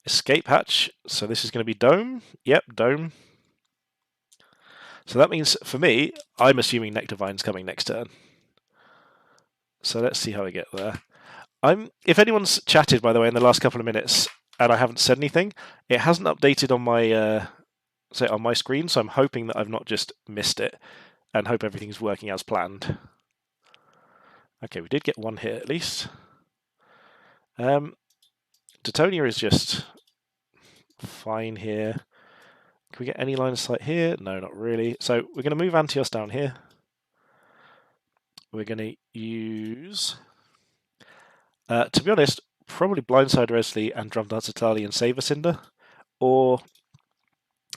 Escape hatch, so this is going to be Dome. Yep, Dome. So that means, for me, I'm assuming Nectarvine's coming next turn. So let's see how I get there. If anyone's chatted, by the way, in the last couple of minutes, and I haven't said anything, it hasn't updated on my on my screen, so I'm hoping that I've not just missed it, and hope everything's working as planned. Okay, we did get one hit at least. Detonia is just fine here. Can we get any line of sight here? No, not really. So we're going to move Antios down here. We're going to use, to be honest, probably Blindside Resley and Drum Dancer Tali and Saver Cinder. Or,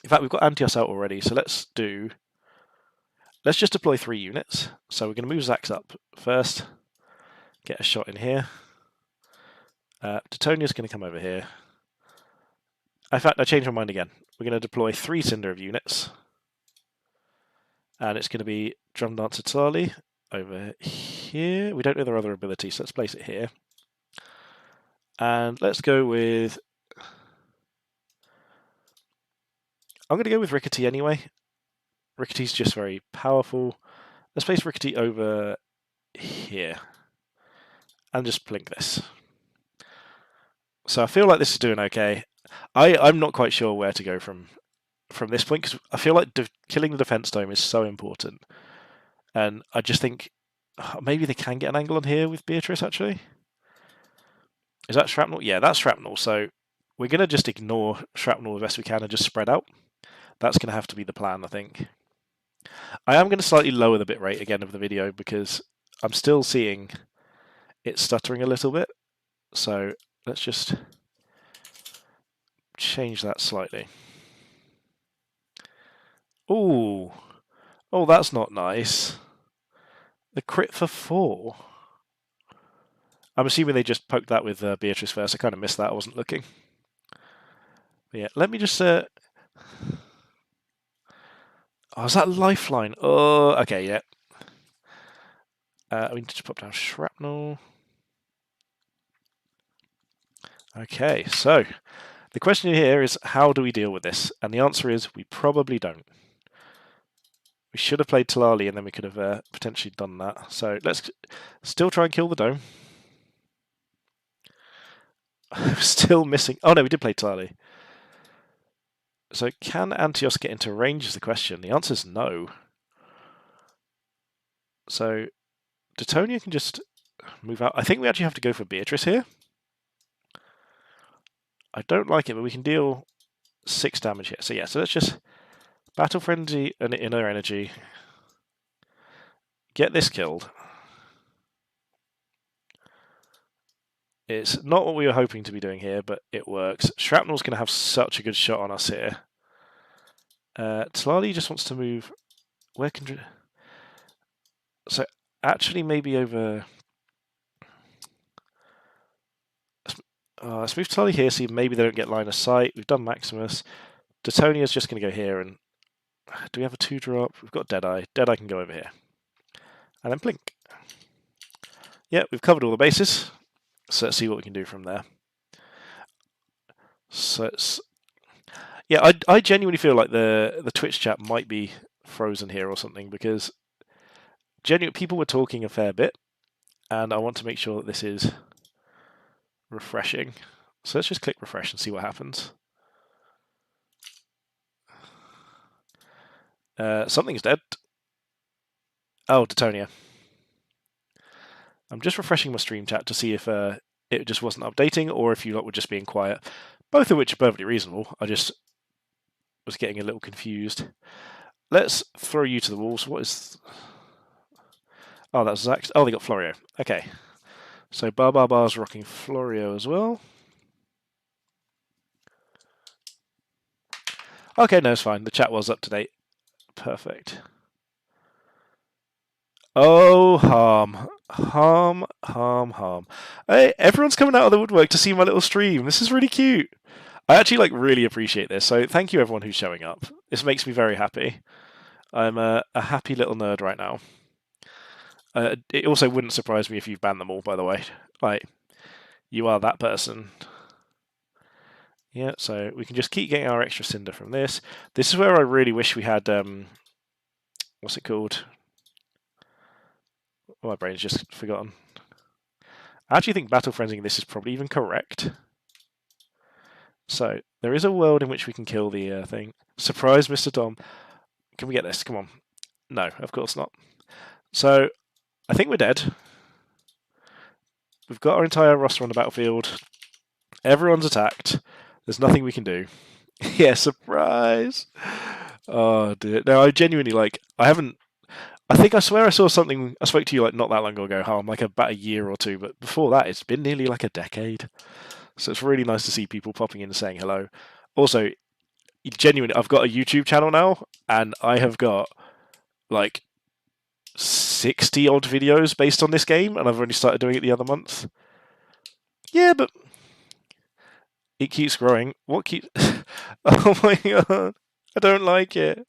in fact, we've got Antios out already, so let's just deploy 3 units. So we're going to move Zax up first, get a shot in here. Detonia's going to come over here. In fact, I changed my mind again. We're going to deploy 3 Cinder of units. And it's going to be Drum Dancer Tali over here. We don't know their other ability, so let's place it here. And let's go with I'm going to go with Rickety anyway. Rickety's just very powerful. Let's place Rickety over here. And just plink this. So I feel like this is doing okay. I'm not quite sure where to go from this point, because I feel like killing the defense dome is so important. And I just think maybe they can get an angle on here with Beatrice, actually. Is that shrapnel? Yeah, that's shrapnel. So we're going to just ignore shrapnel as best we can and just spread out. That's going to have to be the plan, I think. I am going to slightly lower the bitrate again of the video because I'm still seeing it stuttering a little bit. So let's just change that slightly. Ooh. Oh, that's not nice. The crit for 4. I'm assuming they just poked that with Beatrice first. I kind of missed that. I wasn't looking. But yeah, let me just... Oh, is that lifeline? Oh, okay, yeah. We need to pop down shrapnel. Okay, so the question here is, how do we deal with this? And the answer is, we probably don't. We should have played Talali and then we could have potentially done that. So let's still try and kill the dome. Still missing... Oh no, we did play Talali. So can Antios get into range is the question. The answer is no. So Detonia can just move out. I think we actually have to go for Beatrice here. I don't like it, but we can deal 6 damage here. So yeah, so let's just Battle Frenzy and Inner Energy. Get this killed. It's not what we were hoping to be doing here, but it works. Shrapnel's going to have such a good shot on us here. Talali just wants to move... Where can... So actually maybe over... Let's move Talali here, see maybe they don't get line of sight. We've done Maximus. Detonia's just going to go here, and... Do we have a 2-drop? We've got Deadeye. Deadeye can go over here. And then Blink. Yeah, we've covered all the bases. So let's see what we can do from there. So it's... Yeah, I genuinely feel like the Twitch chat might be frozen here or something, because genuinely people were talking a fair bit, and I want to make sure that this is refreshing. So let's just click refresh and see what happens. Something's dead. Oh, Detonia. I'm just refreshing my stream chat to see if it just wasn't updating or if you lot were just being quiet. Both of which are perfectly reasonable. I just was getting a little confused. Let's throw you to the walls. What is... Oh, that's Zax. Oh, they got Florio. Okay. So Bar's rocking Florio as well. Okay, no, it's fine. The chat was up to date. Perfect. Oh, harm. Hey, everyone's coming out of the woodwork to see my little stream. This is really cute. I actually really appreciate this. So thank you everyone who's showing up. This makes me very happy. I'm a happy little nerd right now. It also wouldn't surprise me if you've banned them all, by the way. You are that person. Yeah, so we can just keep getting our extra cinder from this. This is where I really wish we had, what's it called? Oh, my brain's just forgotten. I actually think battle frenzying this is probably even correct. So, there is a world in which we can kill the thing. Surprise, Mr. Dom. Can we get this? Come on. No, of course not. So, I think we're dead. We've got our entire roster on the battlefield. Everyone's attacked. There's nothing we can do. Yeah, surprise! Oh, dear. No, I genuinely, I think I swear I saw something... I spoke to you, not that long ago, Harm, about a year or two, but before that, it's been nearly a decade. So it's really nice to see people popping in and saying hello. Also, genuinely, I've got a YouTube channel now, and I have got, 60-odd videos based on this game, and I've only started doing it the other month. Yeah, but... It keeps growing. What keeps... Oh my god. I don't like it.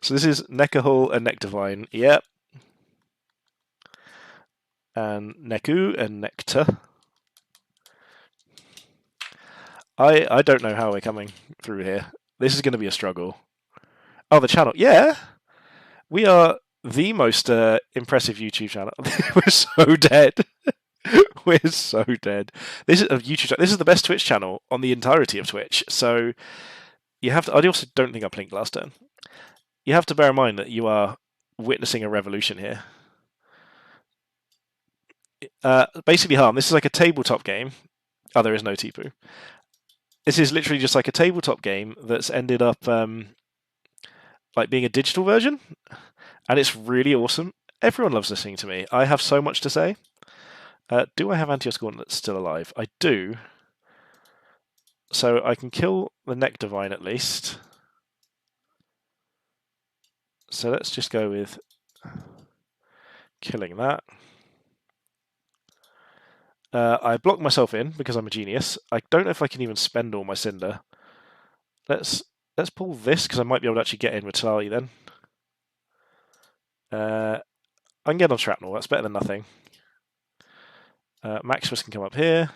So this is Nekahul and Nectarvine. Yep. And Neku and Nectar. I don't know how we're coming through here. This is going to be a struggle. Oh, the channel. Yeah, we are the most impressive YouTube channel. We're so dead. We're so dead. This is a YouTube. This is the best Twitch channel on the entirety of Twitch. So you have to. I also don't think I blinked last turn. You have to bear in mind that you are witnessing a revolution here. Basically, Harm. This is like a tabletop game. Oh, there is no Tipu. This is literally just like a tabletop game that's ended up like being a digital version, and it's really awesome. Everyone loves listening to me. I have so much to say. Do I have Antios Gauntlet that's still alive? I do. So I can kill the Neck Divine at least. So let's just go with killing that. I blocked myself in because I'm a genius. I don't know if I can even spend all my Cinder. Let's pull this because I might be able to actually get in with Tali then. I can get on Shrapnel. That's better than nothing. Maximus can come up here.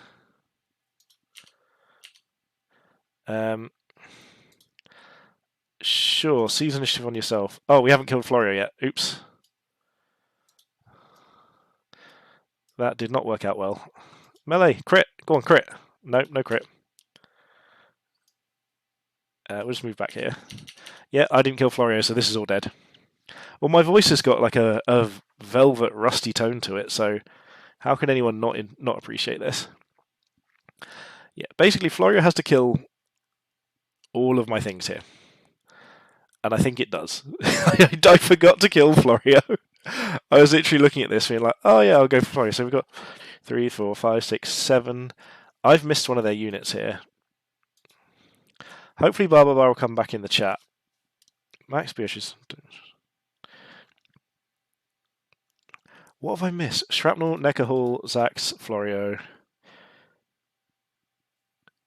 Sure, seize initiative on yourself. Oh, we haven't killed Florio yet. Oops. That did not work out well. Melee, crit. Go on, crit. Nope, no crit. We'll just move back here. Yeah, I didn't kill Florio, so this is all dead. Well, my voice has got like a velvet rusty tone to it, so how can anyone not appreciate this? Yeah, basically Florio has to kill all of my things here. And I think it does. I forgot to kill Florio. I was literally looking at this being like, oh yeah, I'll go for Florio. So we've got 3, 4, 5, 6, 7. I've missed one of their units here. Hopefully Bar will come back in the chat. Max Beatrice. What have I missed? Shrapnel, Neckerhall, Zax, Florio,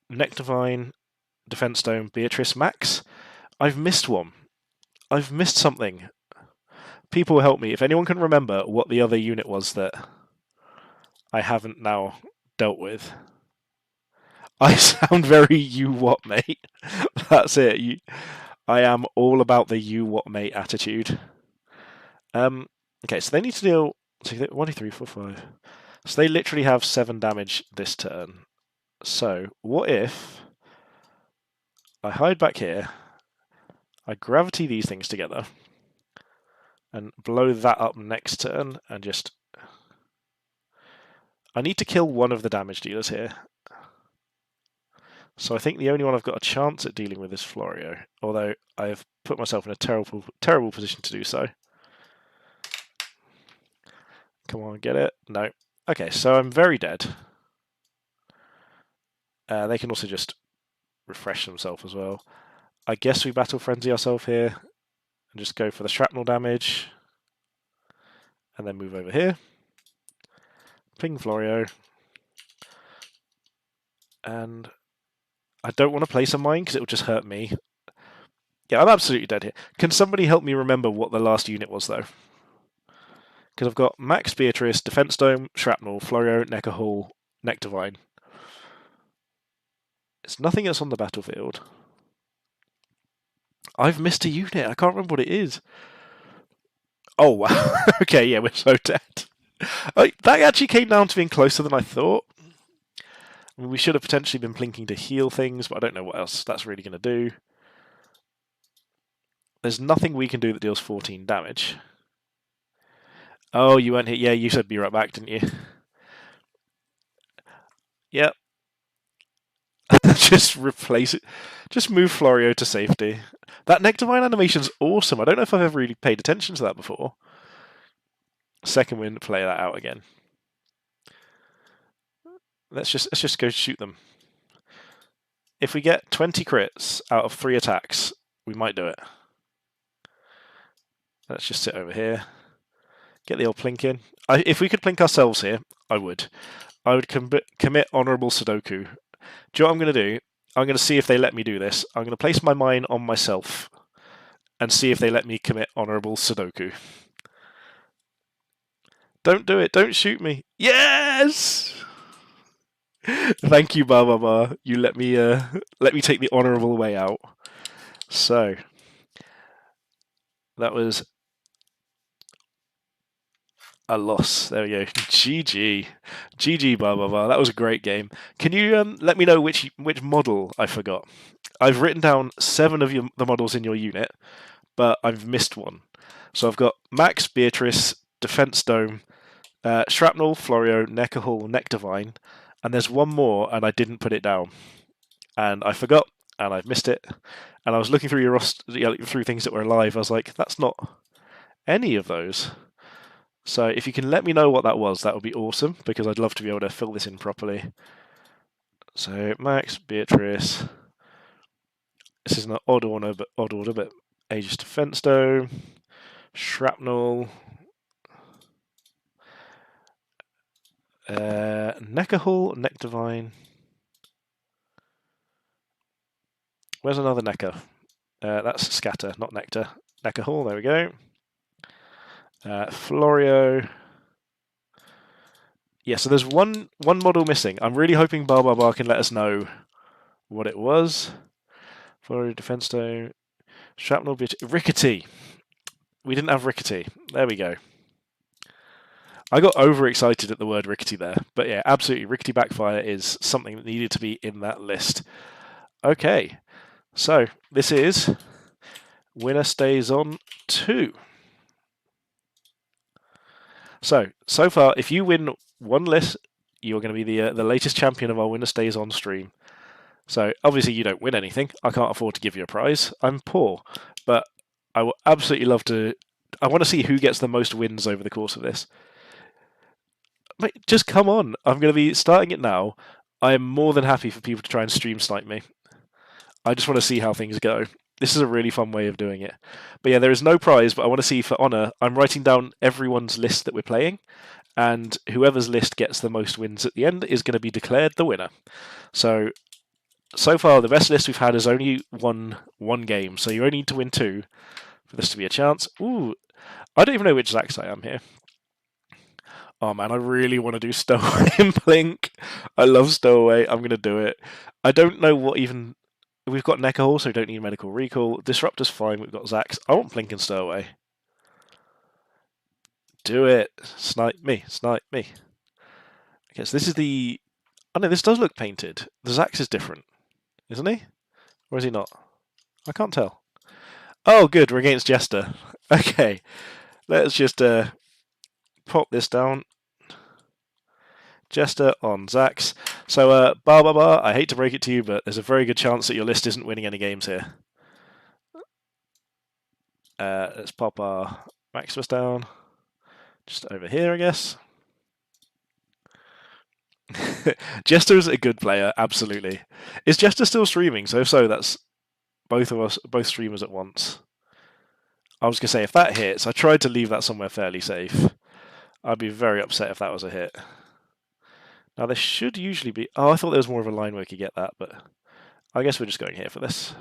Neck Divine, Defense Stone, Beatrice, Max. I've missed one. I've missed something. People help me. If anyone can remember what the other unit was that I haven't now dealt with. I sound very you what, mate. That's it. I am all about the you what, mate attitude. Okay, so they need to deal 1, 2, 3, 4, 5. So they literally have 7 damage this turn. So what if I hide back here, I gravity these things together, and blow that up next turn, and just... I need to kill one of the damage dealers here. So I think the only one I've got a chance at dealing with is Florio, although I've put myself in a terrible position to do so. Come on, get it? No. Okay, so I'm very dead. They can also just refresh themselves as well. I guess we Battle Frenzy ourselves here and just go for the shrapnel damage and then move over here. Ping Florio. And I don't want to place a mine because it will just hurt me. Yeah, I'm absolutely dead here. Can somebody help me remember what the last unit was, though? Because I've got Max Beatrice, Defense Dome, Shrapnel, Florio, Neckerhall, Neck Divine. It's nothing else on the battlefield. I've missed a unit. I can't remember what it is. Oh, wow. Okay, yeah, we're so dead. That actually came down to being closer than I thought. I mean, we should have potentially been plinking to heal things, but I don't know what else that's really going to do. There's nothing we can do that deals 14 damage. Oh, you weren't hit. Yeah, you said be right back, didn't you? Yep. Just replace it. Just move Florio to safety. That Neck Divine animation's awesome. I don't know if I've ever really paid attention to that before. Second wind, play that out again. Let's just go shoot them. If we get 20 crits out of 3 attacks, we might do it. Let's just sit over here. Get the old plink in. If we could plink ourselves here, I would. I would commit honourable Sudoku. Do you know what I'm going to do? I'm going to see if they let me do this. I'm going to place my mine on myself and see if they let me commit honourable Sudoku. Don't do it. Don't shoot me. Yes! Thank you, Baba. You let me take the honourable way out. So, That was a loss. There we go. GG. GG, blah, blah, blah. That was a great game. Can you let me know which model I forgot? I've written down 7 of the models in your unit, but I've missed one. So I've got Max, Beatrice, Defense Dome, Shrapnel, Florio, Neckerhall, Nectarvine, and there's one more, and I didn't put it down. And I forgot, and I've missed it. And I was looking through your through things that were alive. I was like, that's not any of those. So if you can let me know what that was, that would be awesome, because I'd love to be able to fill this in properly. So Max, Beatrice. This is an odd order, but Aegis Defense Dome, Shrapnel, Neckerhall, Nectarvine. Where's another Necker? That's Scatter, not Nectar. Neckerhall, there we go. Florio. Yeah, so there's one model missing. I'm really hoping Bar can let us know what it was. Florio, Defense Dome, Shrapnel, Rickety. We didn't have Rickety. There we go. I got overexcited at the word Rickety there. But yeah, absolutely, Rickety Backfire is something that needed to be in that list. Okay, so this is Winner Stays On 2. So far, if you win one list, you're going to be the latest champion of our Winner Stays On stream. So obviously you don't win anything. I can't afford to give you a prize. I'm poor. But I will absolutely love to... I want to see who gets the most wins over the course of this. Mate, just come on. I'm going to be starting it now. I am more than happy for people to try and stream snipe me. I just want to see how things go. This is a really fun way of doing it. But yeah, there is no prize, but I want to see for honour. I'm writing down everyone's list that we're playing, and whoever's list gets the most wins at the end is going to be declared the winner. So far, the best list we've had is only one game, so you only need to win 2 for this to be a chance. Ooh, I don't even know which Zax I am here. Oh man, I really want to do Stowaway and Blink. I love Stowaway. I'm going to do it. I don't know what even... We've got Neckerhall, so we don't need Medical Recall. Disruptor's fine. We've got Zax. I want Blink and Stowaway. Do it. Snipe me. Snipe me. Okay, so this is the... Oh no, this does look painted. The Zax is different, isn't he? Or is he not? I can't tell. Oh, good. We're against Jester. Okay. Let's just pop this down. Jester on Zax. So, Bar, I hate to break it to you, but there's a very good chance that your list isn't winning any games here. Let's pop our Maximus down. Just over here, I guess. Jester's a good player, absolutely. Is Jester still streaming? So if so, that's both of us, both streamers at once. I was going to say, if that hits, I tried to leave that somewhere fairly safe. I'd be very upset if that was a hit. Now, there should usually be... Oh, I thought there was more of a line where we could get that, but I guess we're just going here for this.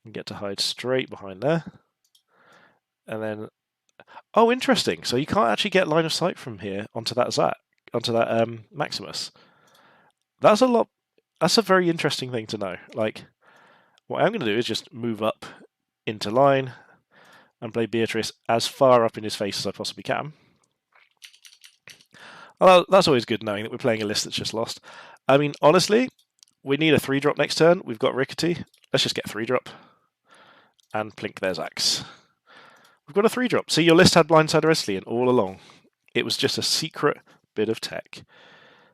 And get to hide straight behind there. And then... Oh, interesting. So you can't actually get line of sight from here onto that Maximus. That's a very interesting thing to know. Like, what I'm going to do is just move up into line and play Beatrice as far up in his face as I possibly can. Well, that's always good knowing that we're playing a list that's just lost. I mean, honestly, we need a 3-drop next turn. We've got Rickety. Let's just get 3-drop. And plink their Zax. We've got a 3-drop. See, your list had Blindside Resiliant all along. It was just a secret bit of tech.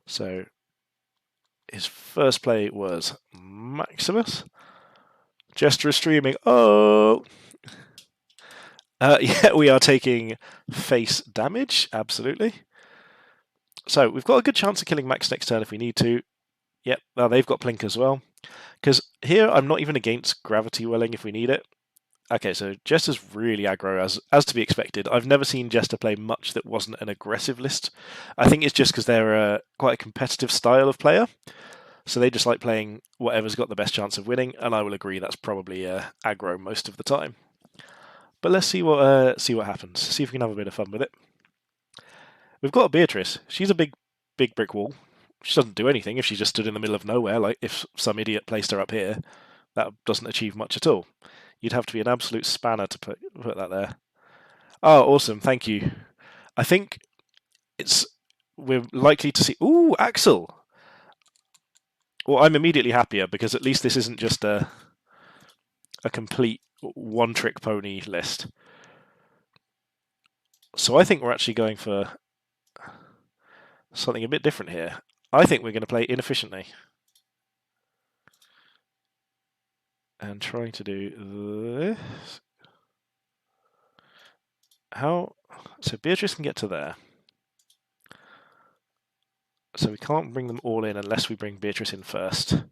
So, his first play was Maximus. Jester is streaming. Oh! Yeah, we are taking face damage. Absolutely. So, we've got a good chance of killing Max next turn if we need to. Yep, now they've got Plink as well. Because here, I'm not even against Gravity Welling if we need it. Okay, so Jester's really aggro, as to be expected. I've never seen Jester play much that wasn't an aggressive list. I think it's just because they're quite a competitive style of player. So they just like playing whatever's got the best chance of winning, and I will agree that's probably aggro most of the time. But let's see what happens. See if we can have a bit of fun with it. We've got Beatrice. She's a big brick wall. She doesn't do anything if she just stood in the middle of nowhere, like if some idiot placed her up here. that doesn't achieve much at all. You'd have to be an absolute spanner to put that there. Oh, awesome! Thank you. I think we're likely to see. Ooh, Axel. Well, I'm immediately happier because at least this isn't just a complete one-trick pony list. So I think we're actually going for something a bit different here. I think we're going to play inefficiently. And trying to do this. So Beatrice can get to there. So we can't bring them all in unless we bring Beatrice in first.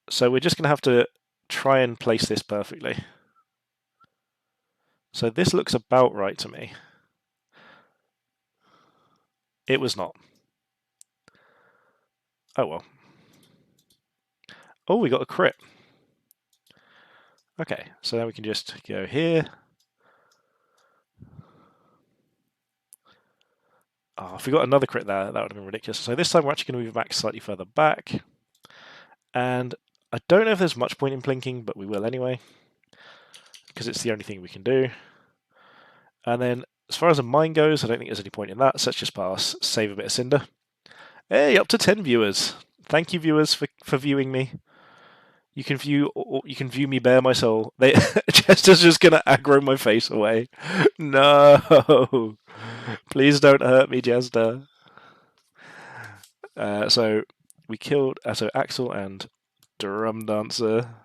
So we're just going to have to try and place this perfectly. So this looks about right to me. It was not. Oh well. Oh, we got a crit. Okay, so then we can just go here. Oh, if we got another crit there, that would have been ridiculous. So this time we're actually going to move back slightly further back. And I don't know if there's much point in plinking, but we will anyway, because it's the only thing we can do. And then as far as a mine goes, I don't think there's any point in that, so let's just pass, save a bit of cinder. Hey, up to 10 viewers. Thank you, viewers, for viewing me. You can view me bare my soul. Chester's just gonna aggro my face away. No, please don't hurt me, Chester. So we killed so Axel and Drum Dancer.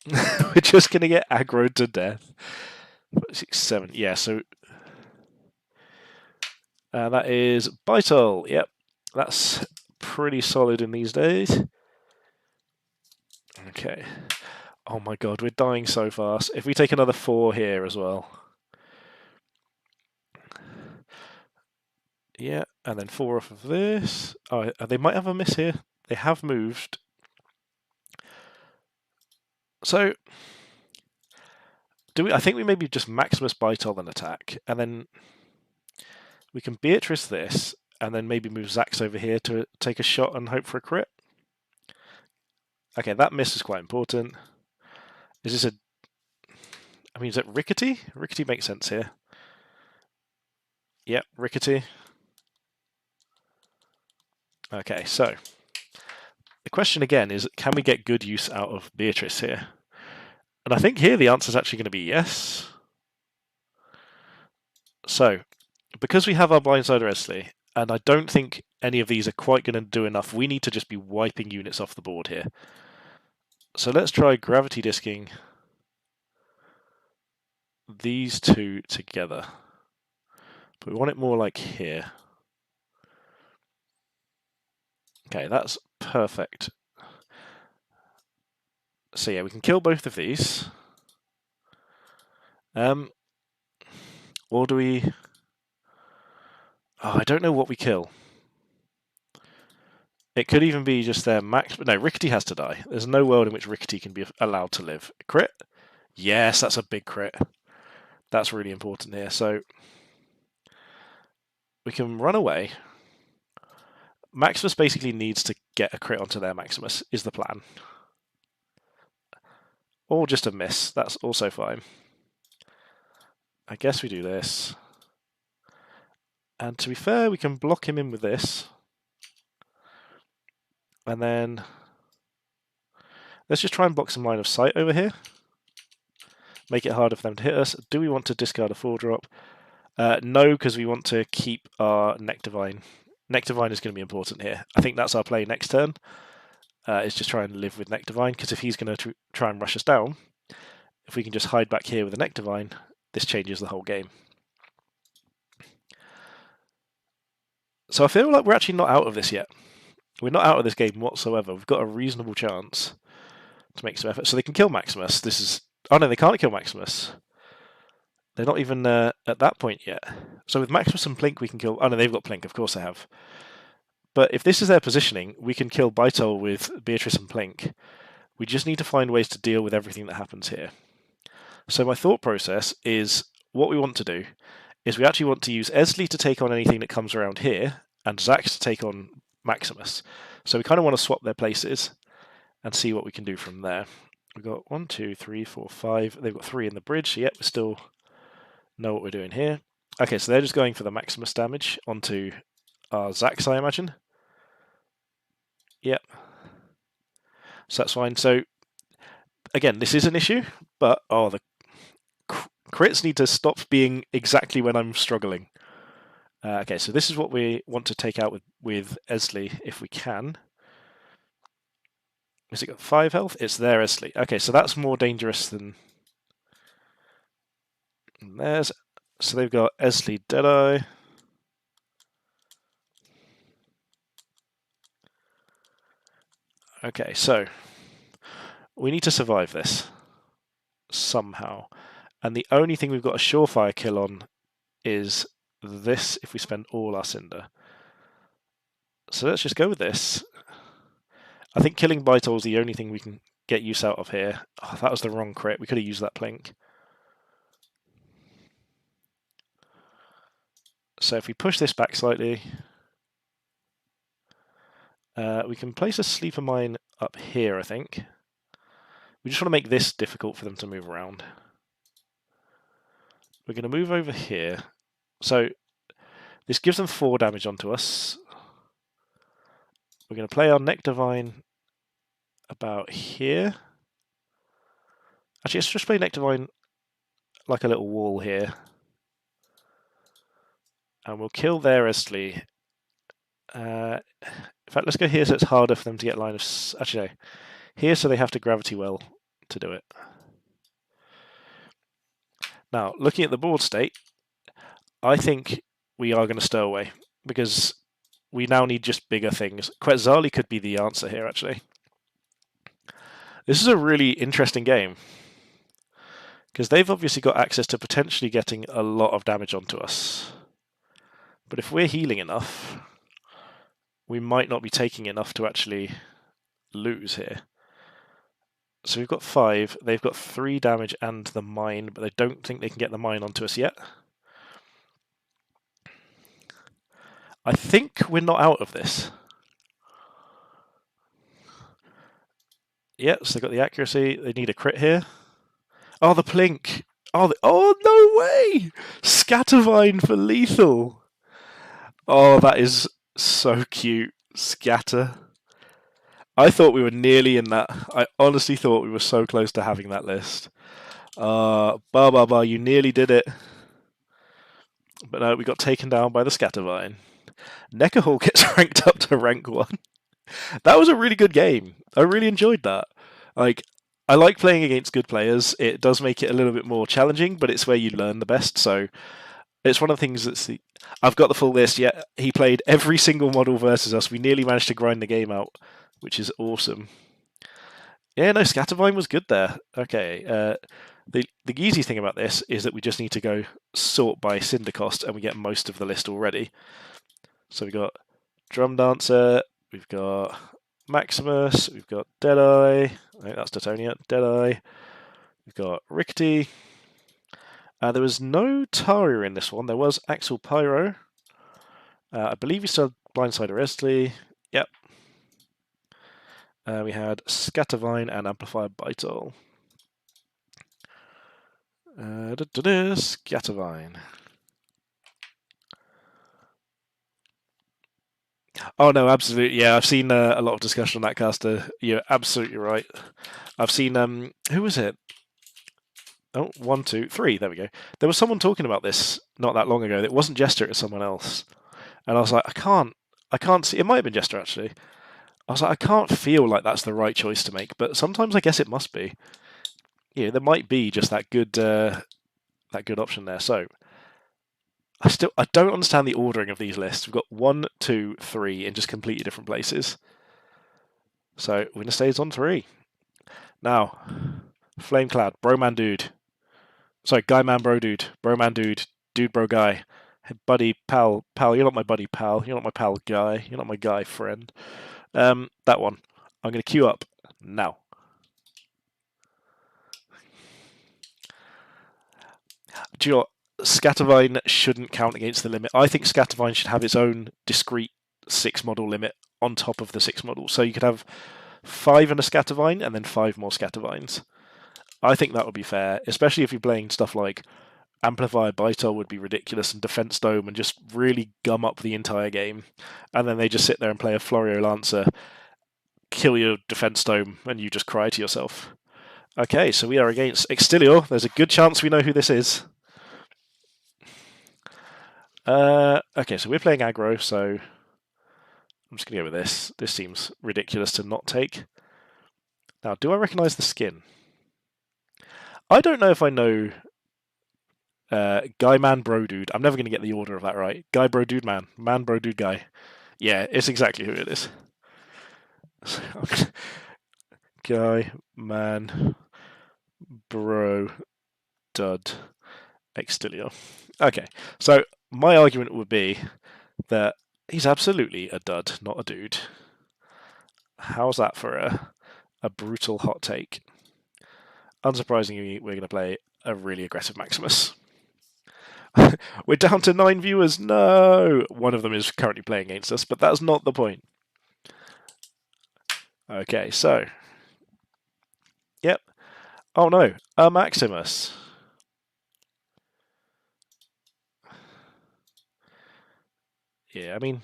We're just gonna get aggroed to death. 6, 7. Yeah. So that is Vital. Yep, that's pretty solid in these days. Okay. Oh my god, we're dying so fast. If we take another 4 here as well. Yeah, and then 4 off of this. Oh, they might have a miss here. They have moved. So, I think we maybe just Maximus Bytol and attack, and then we can Beatrice this, and then maybe move Zax over here to take a shot and hope for a crit. Okay, that miss is quite important. Is this I mean, is it Rickety? Rickety makes sense here. Yep, Rickety. Okay, so the question again is, can we get good use out of Beatrice here? And I think here the answer is actually going to be yes. So, because we have our Blindsider Esley, and I don't think any of these are quite going to do enough, we need to just be wiping units off the board here. So let's try Gravity Disking these two together. But we want it more like here. Okay, that's perfect. So yeah, we can kill both of these. Or do we... Oh, I don't know what we kill. It could even be just their max... No, Rickety has to die. There's no world in which Rickety can be allowed to live. Crit? Yes, that's a big crit. That's really important here. So we can run away. Maximus basically needs to get a crit onto their Maximus, is the plan. Or just a miss. That's also fine. I guess we do this. And to be fair, we can block him in with this. And then let's just try and block some line of sight over here. Make it harder for them to hit us. Do we want to discard a 4-drop? No, because we want to keep our Nectarvine. Nectarvine is going to be important here. I think that's our play next turn. Is just try and live with Nectarvine, because if he's going to try and rush us down, if we can just hide back here with a Nectarvine, this changes the whole game. So I feel like we're actually not out of this yet. We're not out of this game whatsoever. We've got a reasonable chance to make some effort. So they can kill Maximus. This is... Oh no, they can't kill Maximus. They're not even at that point yet. So with Maximus and Plink we can kill... Oh no, they've got Plink, of course they have. But if this is their positioning, we can kill Bytol with Beatrice and Plink. We just need to find ways to deal with everything that happens here. So my thought process is, what we want to do is we actually want to use Esley to take on anything that comes around here, and Zax to take on Maximus. So we kind of want to swap their places. and see what we can do from there. We've got 1, 2, 3, 4, 5. They've got 3 in the bridge, so yep, we still know what we're doing here. Okay, so they're just going for the Maximus damage onto our Zax, I imagine. Yep. So that's fine. So, again, this is an issue, but, oh, the crits need to stop being exactly when I'm struggling. Okay, so this is what we want to take out with Esley, if we can. Has it got 5 health? It's there, Esley. Okay, so that's more dangerous than... There's... So they've got Esley Deadeye. Okay, so we need to survive this somehow. And the only thing we've got a surefire kill on is this if we spend all our Cinder. So let's just go with this. I think killing Bytol is the only thing we can get use out of here. Oh, that was the wrong crit. We could have used that Plink. So if we push this back slightly, we can place a sleeper mine up here, I think. We just want to make this difficult for them to move around. We're going to move over here. So this gives them 4 damage onto us. We're going to play our Neck Divine about here. Actually, let's just play Neck Divine like a little wall here. And we'll kill their Esley. In fact, let's go here so it's harder for them to get line of... Actually, no. Here so they have to Gravity Well to do it. Now, looking at the board state, I think we are going to stow away, because we now need just bigger things. Quetzali could be the answer here, actually. This is a really interesting game, because they've obviously got access to potentially getting a lot of damage onto us. But if we're healing enough, we might not be taking enough to actually lose here. So we've got 5, they've got 3 damage and the mine, but they don't think they can get the mine onto us yet. I think we're not out of this. Yeah, so they've got the accuracy, they need a crit here. Oh, the Plink! Oh, oh no way! Scattervine for lethal! Oh, that is so cute. Scatter. I thought we were nearly in that. I honestly thought we were so close to having that list. You nearly did it. But no, we got taken down by the Scattervine. Neckerhall gets ranked up to rank 1. That was a really good game. I really enjoyed that. Like, I like playing against good players. It does make it a little bit more challenging, but it's where you learn the best. So it's one of the things that's I've got the full list. Yeah, he played every single model versus us. We nearly managed to grind the game out, which is awesome. Yeah, no, Scattervine was good there. Okay, the easy thing about this is that we just need to go sort by Cinder cost, and we get most of the list already. So we've got Drum Dancer, we've got Maximus, we've got Deadeye, I think that's Titonia, Deadeye, we've got Rickety. There was no Taria in this one, there was Axel Pyro. I believe we still had Blindsider Esley, yep. We had Scattervine and Amplifier Bytol. Scattervine. Oh no, absolutely. Yeah, I've seen a lot of discussion on that caster. You're absolutely right. I've seen who was it? Oh, 1, 2, 3. There we go. There was someone talking about this not that long ago. It wasn't Jester, it was someone else. And I was like, I can't see. It might have been Jester actually. I was like, I can't feel like that's the right choice to make, but sometimes I guess it must be. Yeah, there might be just that good option there. So I don't understand the ordering of these lists. We've got 1, 2, 3 in just completely different places. So winner stays on 3. Now, Flameclad, Broman Dude. Sorry, Guy Man Bro Dude. Broman Dude. Dude Bro Guy. Hey, buddy, pal. You're not my buddy, pal. You're not my pal, guy. You're not my guy, friend. That one. I'm going to queue up now. Do you know what? Scattervine shouldn't count against the limit. I think Scattervine should have its own discrete 6 model limit on top of the 6 model. So you could have 5 and a Scattervine, and then 5 more Scattervines. I think that would be fair, especially if you're playing stuff like Amplifier Biter would be ridiculous, and Defense Dome, and just really gum up the entire game. And then they just sit there and play a Florio Lancer, kill your Defense Dome, and you just cry to yourself. Okay, so we are against Extilior. There's a good chance we know who this is. Okay, so we're playing aggro, so I'm just going to go with this. This seems ridiculous to not take. Now, do I recognise the skin? I don't know if I know Guy, Man, Bro, Dude. I'm never going to get the order of that right. Guy, Bro, Dude, Man. Man, Bro, Dude, Guy. Yeah, it's exactly who it is. Guy, Man, Bro, Dud, Extilior. Okay, so my argument would be that he's absolutely a dud, not a dude. How's that for a brutal hot take? Unsurprisingly, we're going to play a really aggressive Maximus. We're down to 9 viewers. No! One of them is currently playing against us, but that's not the point. Okay, so. Yep. Oh no, a Maximus. Yeah, I mean.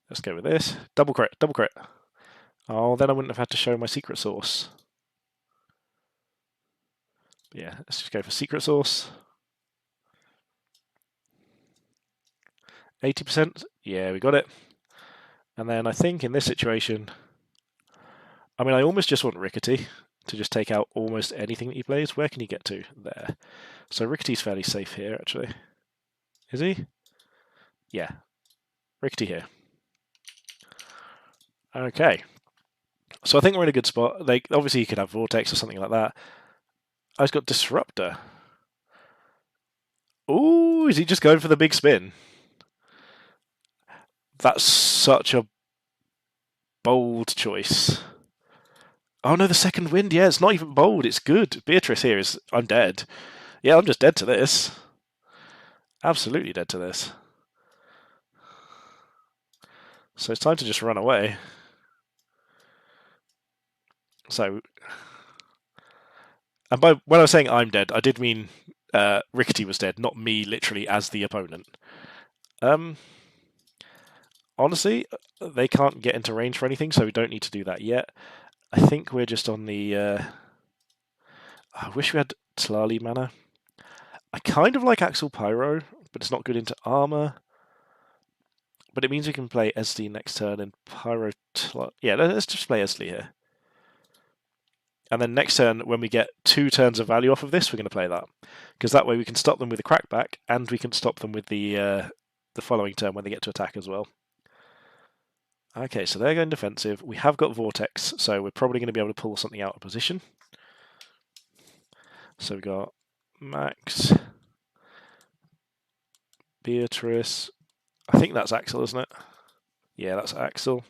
Let's go with this. Double crit, double crit. Oh, then I wouldn't have had to show my secret sauce. Yeah, let's just go for secret sauce. 80%? Yeah, we got it. And then I think in this situation, I mean, I almost just want Rickety to just take out almost anything that he plays. Where can he get to? There. So Rickety's fairly safe here, actually. Is he? Yeah. Rickety here. Okay. So I think we're in a good spot. Like, obviously he could have Vortex or something like that. Oh, he's got Disruptor. Ooh, is he just going for the big spin? That's such a bold choice. Oh no, the second wind. Yeah, it's not even bold. It's good. Beatrice here is... I'm dead. Yeah, I'm just dead to this. Absolutely dead to this. So it's time to just run away. So... And when I was saying I'm dead, I did mean Rickety was dead, not me literally as the opponent. Honestly, they can't get into range for anything, so we don't need to do that yet. I think we're just on the... I wish we had Tlali mana. I kind of like Axel Pyro, but it's not good into armor. But it means we can play Esli next turn and Pyro... Yeah, let's just play Esli here. And then next turn, when we get 2 turns of value off of this, we're going to play that. Because that way we can stop them with the crackback, and we can stop them with the following turn when they get to attack as well. Okay, so they're going defensive. We have got Vortex, so we're probably going to be able to pull something out of position. So we've got Max, Beatrice. I think that's Axel, isn't it? Yeah, that's Axel.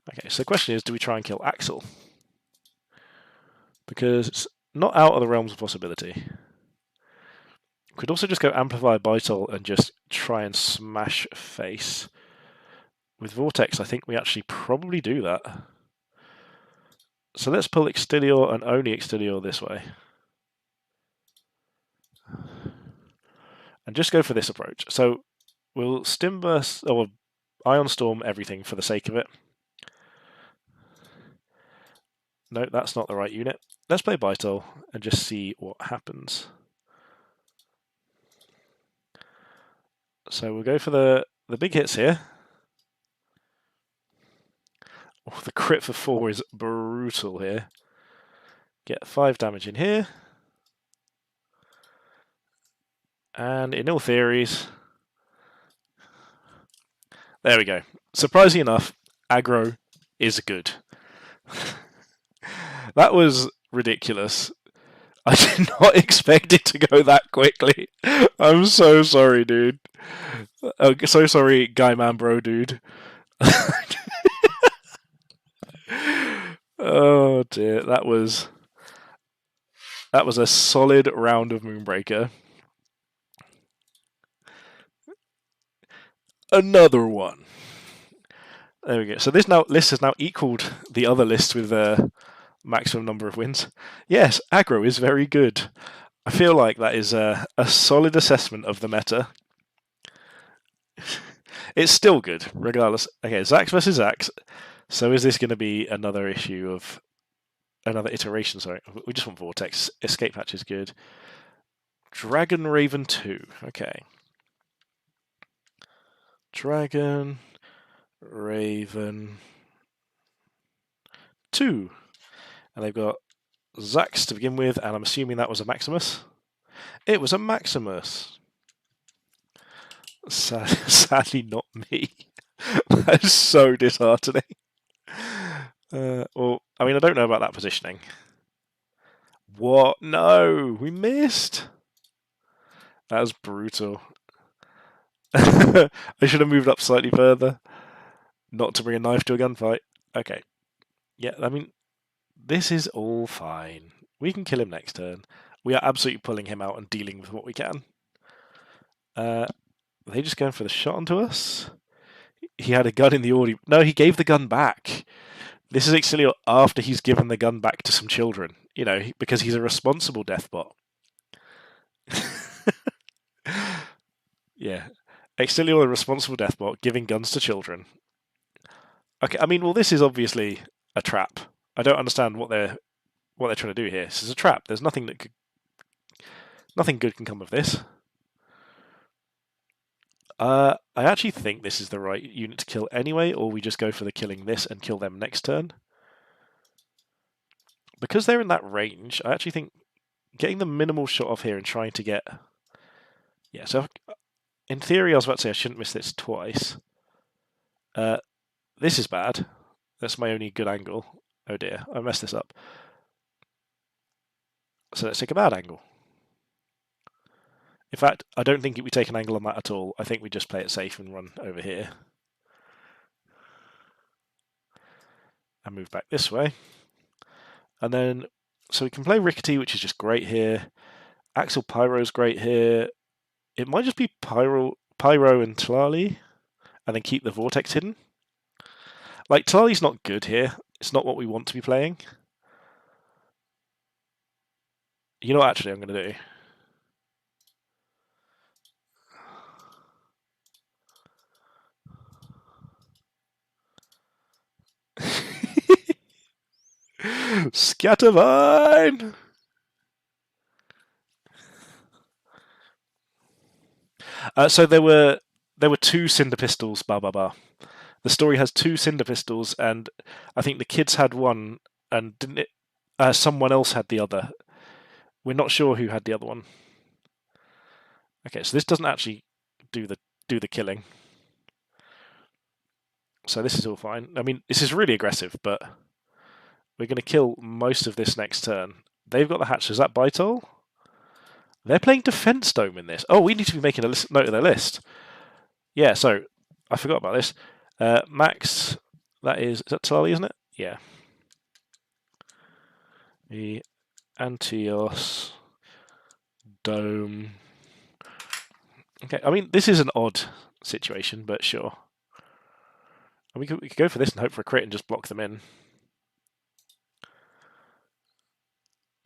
Okay, so the question is, do we try and kill Axel? Because it's not out of the realms of possibility. We could also just go Amplify Vital and just try and smash face. With Vortex, I think we actually probably do that. So let's pull Extilior and only Extilior this way. And just go for this approach. So we'll Stim Burst, or Ion Storm everything for the sake of it. No, that's not the right unit. Let's play Vital and just see what happens. So we'll go for the big hits here. Oh, the crit for 4 is brutal here. Get 5 damage in here. And in all theories... There we go. Surprisingly enough, aggro is good. That was ridiculous. I did not expect it to go that quickly. I'm so sorry, dude. Oh, so sorry, Guy Man Bro, dude. Oh dear, that was a solid round of Moonbreaker. Another one. There we go. So this list has now equaled the other list with the maximum number of wins. Yes, aggro is very good. I feel like that is a solid assessment of the meta. It's still good, regardless. Okay, Zax versus Zax. So is this going to be another issue of another iteration? Sorry, we just want Vortex. Escape Hatch is good. Dragon Raven 2. Okay. Dragon Raven 2. And they've got Zax to begin with, and I'm assuming that was a Maximus. It was a Maximus. Sadly, not me. That's so disheartening. Well, I mean, I don't know about that positioning. What? No, we missed. That was brutal. I should have moved up slightly further, not to bring a knife to a gunfight. Okay. Yeah, I mean, this is all fine. We can kill him next turn. We are absolutely pulling him out and dealing with what we can. Are they just going for the shot onto us? He had a gun in the order. No, he gave the gun back. This is Exilio after he's given the gun back to some children, you know, because he's a responsible deathbot. Yeah. Exilio, a responsible deathbot, giving guns to children. Okay, I mean, well, this is obviously a trap. I don't understand what they're trying to do here. This is a trap. There's nothing good can come of this. I actually think this is the right unit to kill anyway, or we just go for the killing this and kill them next turn. Because they're in that range, I actually think getting the minimal shot off here and trying to get... Yeah, so in theory I was about to say I shouldn't miss this twice. This is bad. That's my only good angle. Oh dear, I messed this up. So let's take a bad angle. In fact, I don't think we take an angle on that at all. I think we just play it safe and run over here. And move back this way. And then, so we can play Rickety, which is just great here. Axel Pyro's great here. It might just be Pyro and Tlali, and then keep the Vortex hidden. Like, Tlali's not good here. It's not what we want to be playing. You know what actually I'm going to do? Scattervine! So there were two Cinder Pistols, The story has two Cinder Pistols, and I think the kids had one, and didn't it? Someone else had the other. We're not sure who had the other one. Okay, so this doesn't actually do the killing. So this is all fine. I mean, this is really aggressive, but we're going to kill most of this next turn. They've got the hatch. Is that Bytol? They're playing Defense Dome in this. Oh, we need to be making a note of their list. Yeah, so I forgot about this. Max, is that Tlali, isn't it? Yeah. The Antios Dome. Okay, I mean, this is an odd situation, but sure. And we could go for this and hope for a crit and just block them in.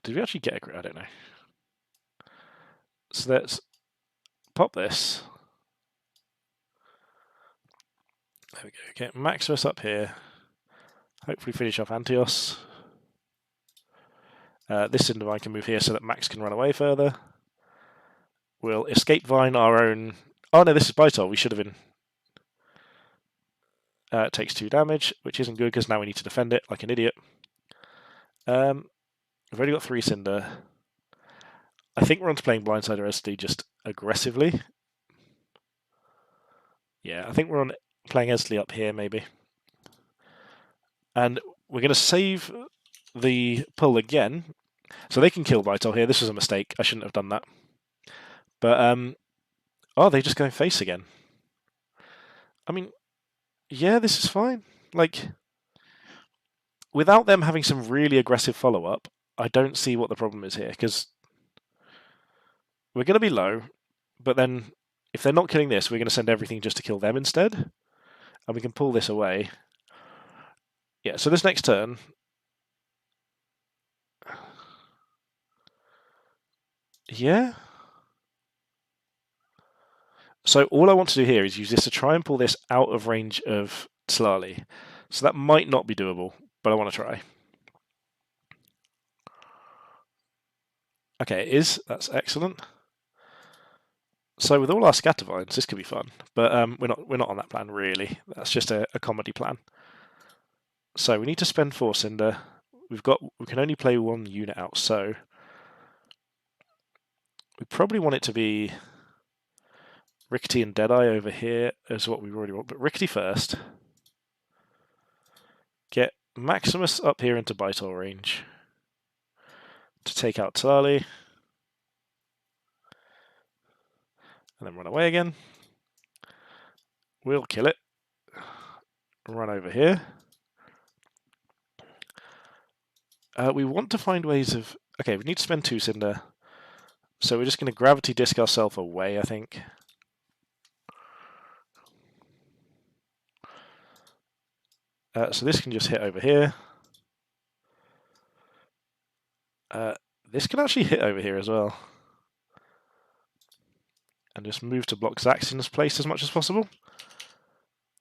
Did we actually get a crit? I don't know. So let's pop this. There we go. Okay, Maximus up here. Hopefully finish off Antios. This Cindervine can move here so that Max can run away further. We'll Escape Vine our own... Oh no, this is Bytol. We should have been... It takes 2 damage, which isn't good because now we need to defend it like an idiot. We've already got 3 Cinder. I think we're on to playing Blindside or SD just aggressively. Yeah, I think we're on playing Esley up here maybe. And we're going to save the pull again. So they can kill Bytol here. This was a mistake. I shouldn't have done that. But, oh, they're just going face again. I mean, yeah, this is fine. Like, without them having some really aggressive follow-up, I don't see what the problem is here, because we're going to be low, but then if they're not killing this, we're going to send everything just to kill them instead, and we can pull this away. Okay, so this next turn, yeah. So all I want to do here is use this to try and pull this out of range of Tlali. So that might not be doable, but I want to try. Okay, it is. That's excellent. So with all our Scattervines, this could be fun, but we're not on that plan really. That's just a comedy plan. So we need to spend 4 Cinder. We can only play 1 unit out, so we probably want it to be Rickety and Deadeye over here is what we already want, but Rickety first. Get Maximus up here into Bytol range to take out Tlali. And then run away again. We'll kill it. Run over here. We want to find ways of... Okay, we need to spend 2 Cinder. So we're just going to Gravity Disc ourselves away, I think. So this can just hit over here. This can actually hit over here as well. And just move to block Zaxion's place as much as possible.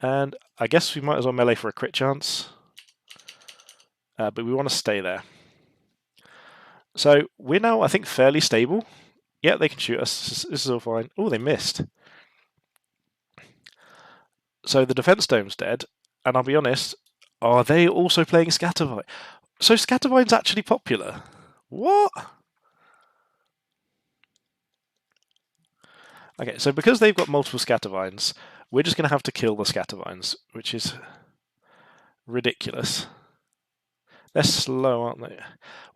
And I guess we might as well melee for a crit chance. But we want to stay there. So we're now, I think, fairly stable. Yeah, they can shoot us. This is all fine. Oh, they missed. So the defense dome's dead. And I'll be honest, are they also playing Scattervine? So Scattervine's actually popular. What? Okay, so because they've got multiple Scattervines, we're just going to have to kill the Scattervines, which is ridiculous. They're slow, aren't they?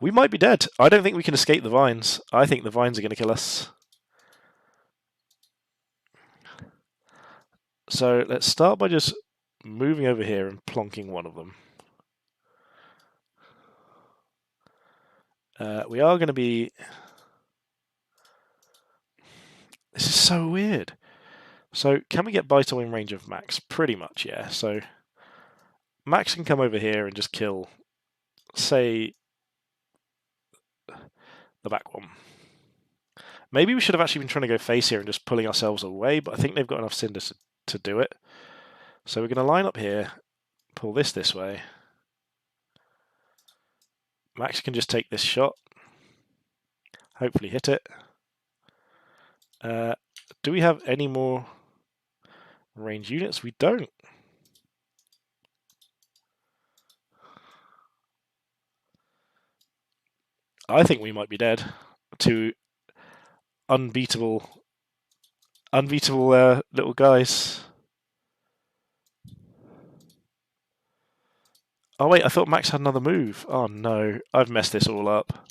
We might be dead. I don't think we can escape the vines. I think the vines are going to kill us. So let's start by just moving over here and plonking one of them. We are going to be... This is so weird. So can we get Bytol in range of Max? Pretty much, yeah. So Max can come over here and just kill, say, the back one. Maybe we should have actually been trying to go face here and just pulling ourselves away, but I think they've got enough cinders to do it. So we're going to line up here, pull this way. Max can just take this shot. Hopefully hit it. Do we have any more range units? We don't. I think we might be dead to unbeatable little guys. Oh wait, I thought Max had another move. Oh no, I've messed this all up.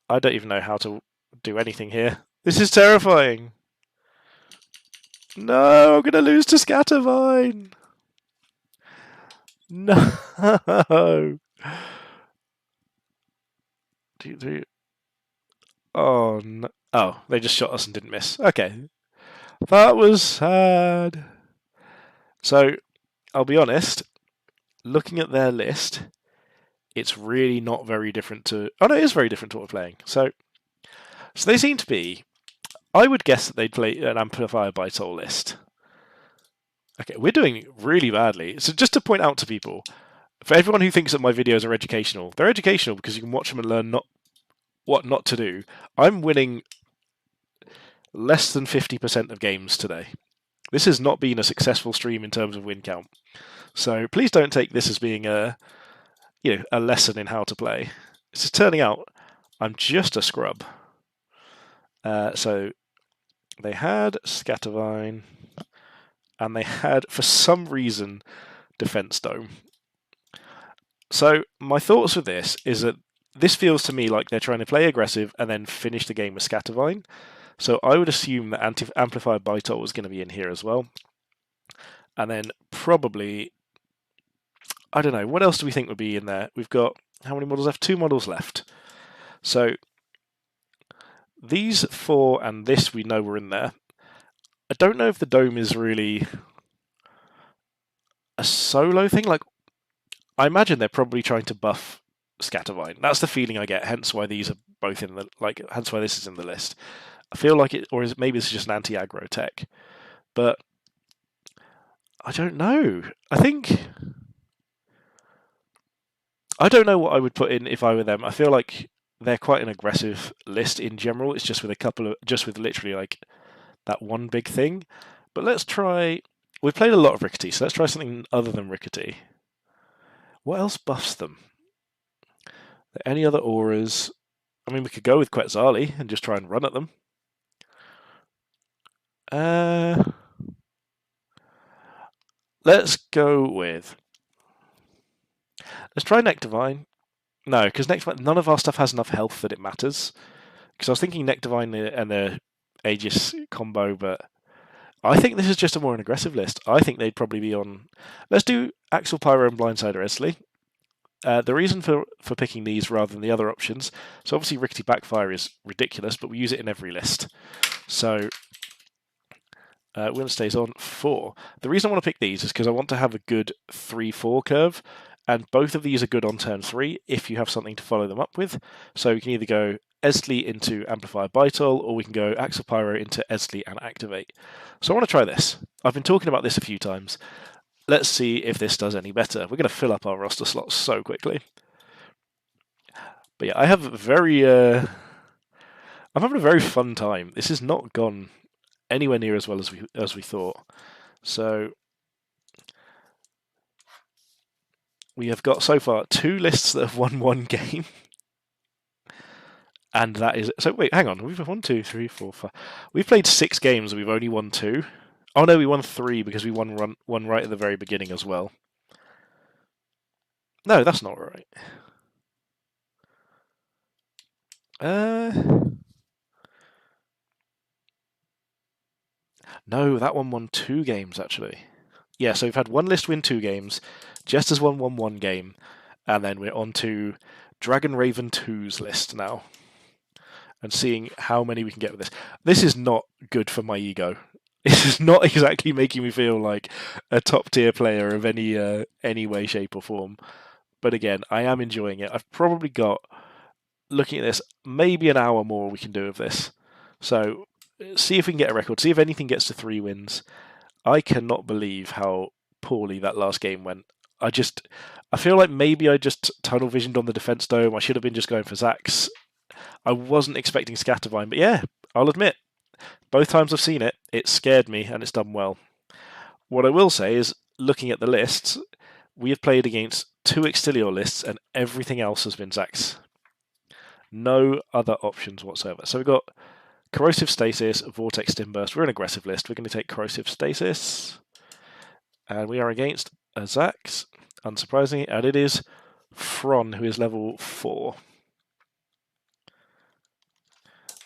I don't even know how to do anything here. This is terrifying. No, I'm going to lose to Scattervine. No. Oh, no. Oh, they just shot us and didn't miss. Okay. That was sad. So, I'll be honest, looking at their list, it's really not very different to... Oh, no, it is very different to what we're playing. So they seem to be... I would guess that they'd play an Amplifier Bytol list. Okay, we're doing really badly. So just to point out to people, for everyone who thinks that my videos are educational, they're educational because you can watch them and learn what not to do. I'm winning less than 50% of games today. This has not been a successful stream in terms of win count. So please don't take this as being a lesson in how to play. It's turning out I'm just a scrub. So they had Scattervine, and they had, for some reason, Defense Dome. So my thoughts with this is that this feels to me like they're trying to play aggressive and then finish the game with Scattervine. So I would assume that Amplifier Bytol was going to be in here as well. And then probably, I don't know, what else do we think would be in there? We've got, how many models left? 2 models left. So these 4 and this we know were in there. I don't know if the dome is really a solo thing. Like, I imagine they're probably trying to buff Scattervine. That's the feeling I get. Hence why these are both in the Hence why this is in the list. I feel like it, or maybe this is just an anti-aggro tech, but I don't know. I don't know what I would put in if I were them. I feel like they're quite an aggressive list in general. It's just with literally like that one big thing. But let's try. We've played a lot of Rickety, so let's try something other than Rickety. What else buffs them? Any other auras? I mean, we could go with Quetzali and just try and run at them. Let's go with. Let's try Nectarvine. No, because none of our stuff has enough health that it matters. Because I was thinking Nectarvine and the Aegis combo, but I think this is just a more aggressive list. I think they'd probably be on. Let's do Axel Pyro and Blindsider Esley. The reason for picking these rather than the other options, so obviously Rickety Backfire is ridiculous, but we use it in every list. So Win stays on 4. The reason I want to pick these is because I want to have a good 3-4 curve, and both of these are good on turn 3 if you have something to follow them up with. So we can either go Esley into Amplifier Bytol, or we can go Axel Pyro into Esley and Activate. So I want to try this. I've been talking about this a few times. Let's see if this does any better. We're going to fill up our roster slots so quickly. But yeah, I'm having a very fun time. This has not gone anywhere near as well as we thought. So we have got so far 2 lists that have won 1 game. And that is... So wait, hang on. We've won 2, 3, 4, 5... We've played 6 games and we've only won 2. Oh no, we won 3 because we won one right at the very beginning as well. No, that's not right. No, that one won 2 games actually. Yeah, so we've had one list win 2 games, Jester's won 1 game, and then we're on to Dragon Raven 2's list now. And seeing how many we can get with this. This is not good for my ego. This is not exactly making me feel like a top tier player of any way, shape, or form. But again, I am enjoying it. I've probably got, looking at this, maybe an hour more we can do of this. So see if we can get a record. See if anything gets to 3 wins. I cannot believe how poorly that last game went. I feel like maybe I just tunnel visioned on the defense dome. I should have been just going for Zax. I wasn't expecting Scattervine, but yeah, I'll admit, both times I've seen it, it scared me and it's done well. What I will say is, looking at the lists, we have played against 2 Extilior lists and everything else has been Zax. No other options whatsoever. So we've got Corrosive Stasis, Vortex Stimburst. We're an aggressive list. We're going to take Corrosive Stasis. And we are against a Zax, unsurprisingly, and it is Fron, who is level 4.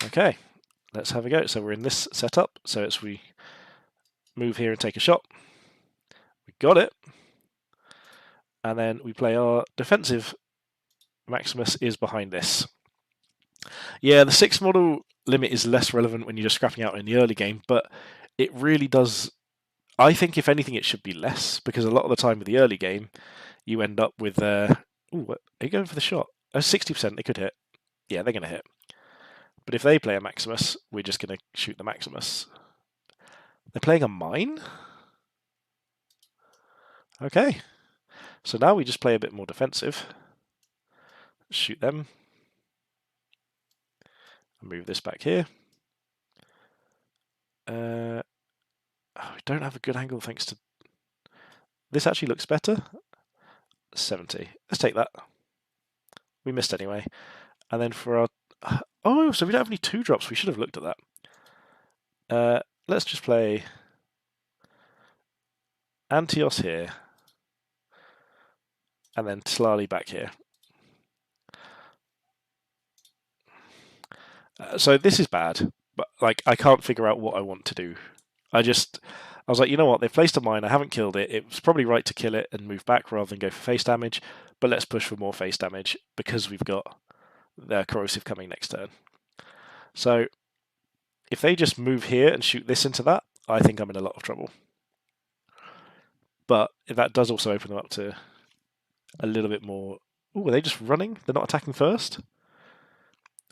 Okay, let's have a go. So we're in this setup. So it's we move here and take a shot. We got it. And then we play our defensive. Maximus is behind this. Yeah, the 6 model limit is less relevant when you're just scrapping out in the early game, but it really does. I think if anything, it should be less, because a lot of the time with the early game, you end up with. Ooh, are you going for the shot? 60%, they could hit. Yeah, they're going to hit. But if they play a Maximus, we're just going to shoot the Maximus. They're playing a mine? Okay. So now we just play a bit more defensive. Shoot them. Move this back here. We don't have a good angle thanks to... This actually looks better. 70. Let's take that. We missed anyway. And then for our... Oh, so we don't have any 2 drops. We should have looked at that. Let's just play Antios here. And then Tlali back here. So this is bad, but like I can't figure out what I want to do. I was like, you know what, they've placed a mine, I haven't killed it. It was probably right to kill it and move back rather than go for face damage, but let's push for more face damage because we've got the corrosive coming next turn. So if they just move here and shoot this into that, I think I'm in a lot of trouble. But that does also open them up to a little bit more... Ooh, are they just running? They're not attacking first?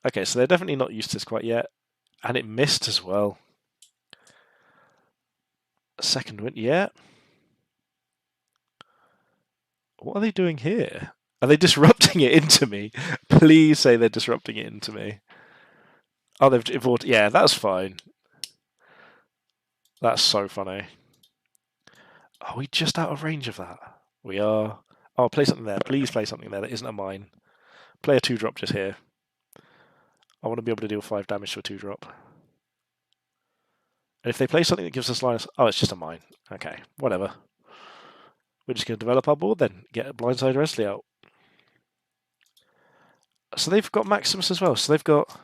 Okay, so they're definitely not used to this quite yet. And it missed as well. Second win, yeah. What are they doing here? Are they disrupting it into me? Please say they're disrupting it into me. Oh, they've evolved. Yeah, that's fine. That's so funny. Are we just out of range of that? We are. Oh, play something there. Please play something there that isn't a mine. Play a 2-drop just here. I want to be able to deal 5 damage to a 2-drop. And if they play something that gives us line... Oh, it's just a mine. Okay, whatever. We're just going to develop our board then. Get a blindside Wesley out. So they've got Maximus as well. So they've got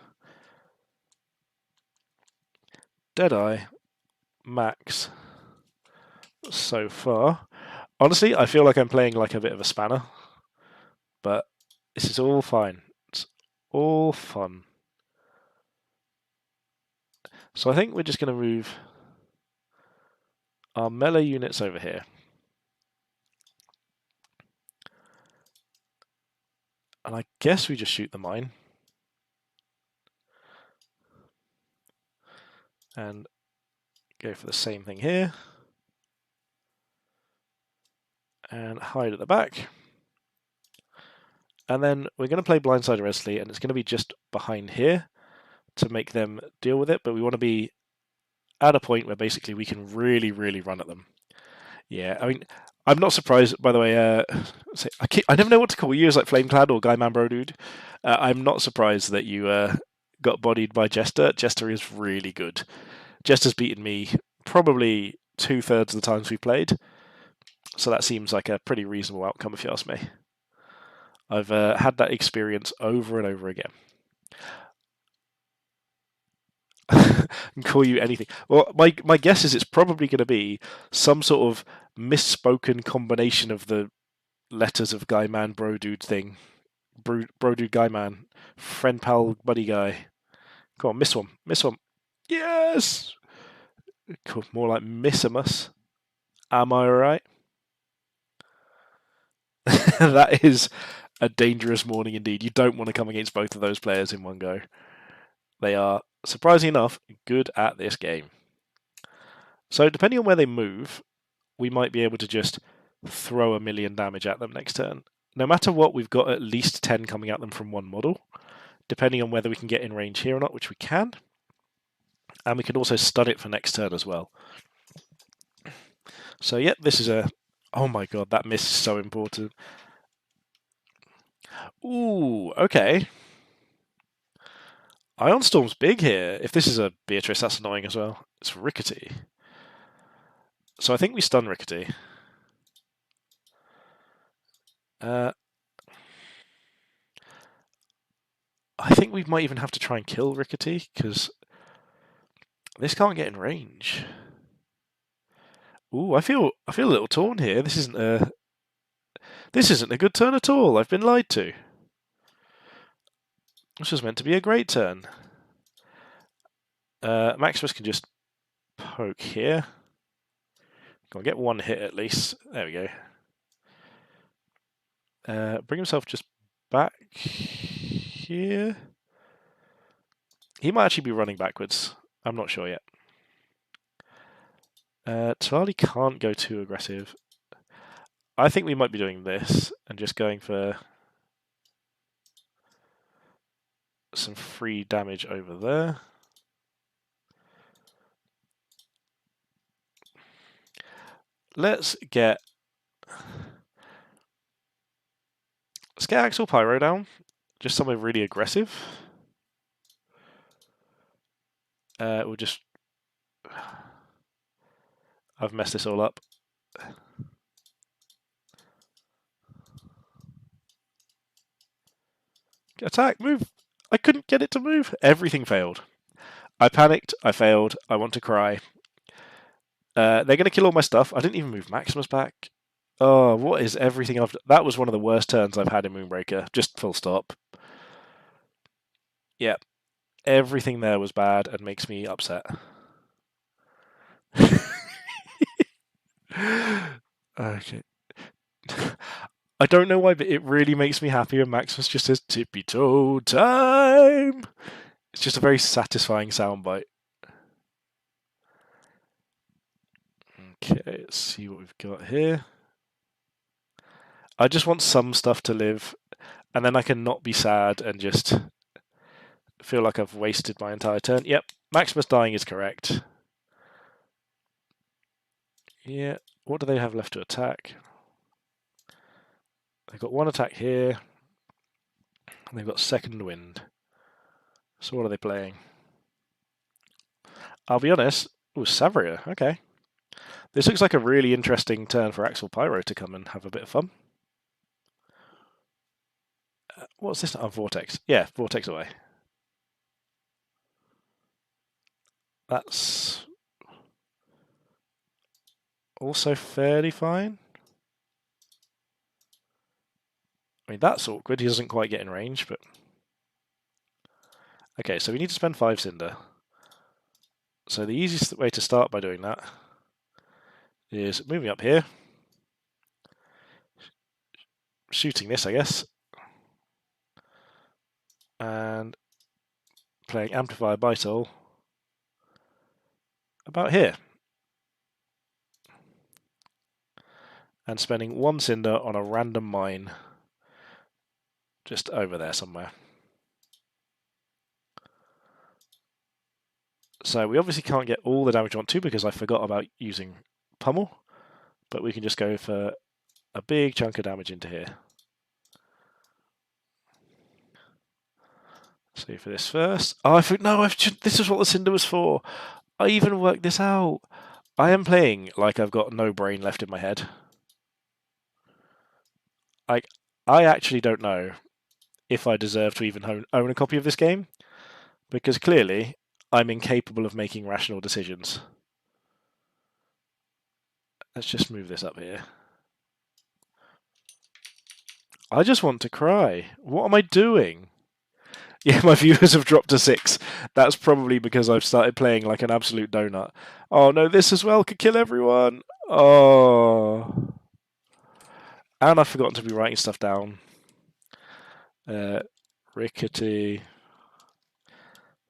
Deadeye, Max so far. Honestly, I feel like I'm playing like a bit of a spanner. But this is all fine. It's all fun. So I think we're just going to move our melee units over here. And I guess we just shoot the mine. And go for the same thing here. And hide at the back. And then we're going to play Blindside Wesley, and it's going to be just behind here to make them deal with it. But we want to be at a point where basically we can really, really run at them. Yeah, I mean, I'm not surprised, by the way. I never know what to call you, as like Flameclad or Guy Man Bro Dude. I'm not surprised that you got bodied by Jester. Jester is really good. Jester's beaten me probably 2/3 of the times we've played. So that seems like a pretty reasonable outcome, if you ask me. I've had that experience over and over again. And call you anything. Well, my guess is it's probably going to be some sort of misspoken combination of the letters of Guy Man Bro Dude thing. Bro Dude Guy Man. Friend Pal Buddy Guy. Come on, miss one. Miss one. Yes! Cool. More like Missimus. Am I right? That is a dangerous morning indeed. You don't want to come against both of those players in one go. They are, surprisingly enough, good at this game. So depending on where they move, we might be able to just throw 1,000,000 damage at them next turn. No matter what, we've got at least 10 coming at them from one model, depending on whether we can get in range here or not, which we can. And we can also stun it for next turn as well. So yeah, this is a... Oh my god, that miss is so important. Ooh, okay. Ion Storm's big here. If this is a Beatrice, that's annoying as well. It's Rickety. So I think we stun Rickety. I think we might even have to try and kill Rickety, because this can't get in range. Ooh, I feel a little torn here. This isn't a good turn at all. I've been lied to. This was meant to be a great turn. Maximus can just poke here. Go on, get one hit at least. There we go. Bring himself just back here. He might actually be running backwards. I'm not sure yet. Talali can't go too aggressive. I think we might be doing this and just going for some free damage over there. Let's get Axel Pyro down. Just somewhere really aggressive. We'll just... I've messed this all up. Attack, move! I couldn't get it to move. Everything failed. I panicked, I failed, I want to cry. They're going to kill all my stuff. I didn't even move Maximus back. Oh, what is everything I've done? That was one of the worst turns I've had in Moonbreaker. Just full stop. Yeah. Everything there was bad and makes me upset. Okay. I don't know why, but it really makes me happy when Maximus just says tippy toe time. It's just a very satisfying soundbite. Okay, let's see what we've got here. I just want some stuff to live, and then I can not be sad and just feel like I've wasted my entire turn. Yep, Maximus dying is correct. Yeah, what do they have left to attack? They've got one attack here, and they've got second wind. So what are they playing? I'll be honest. Ooh, Savria, okay. This looks like a really interesting turn for Axel Pyro to come and have a bit of fun. What's this? Oh, Vortex. Yeah, Vortex away. That's also fairly fine. I mean, that's awkward. He doesn't quite get in range, but... Okay, so we need to spend 5 Cinder. So the easiest way to start by doing that is moving up here, shooting this, I guess, and playing Amplifier Bytol about here. And spending 1 Cinder on a random mine just over there somewhere. So we obviously can't get all the damage we want to because I forgot about using Pummel, but we can just go for a big chunk of damage into here. So for this first. Oh, this is what the Cinder was for. I even worked this out. I am playing like I've got no brain left in my head. I actually don't know if I deserve to even own a copy of this game, because clearly I'm incapable of making rational decisions. Let's just move this up here. I just want to cry. What am I doing? Yeah, my viewers have dropped to 6. That's probably because I've started playing like an absolute donut. Oh no, this as well could kill everyone. Oh. And I've forgotten to be writing stuff down. Rickety.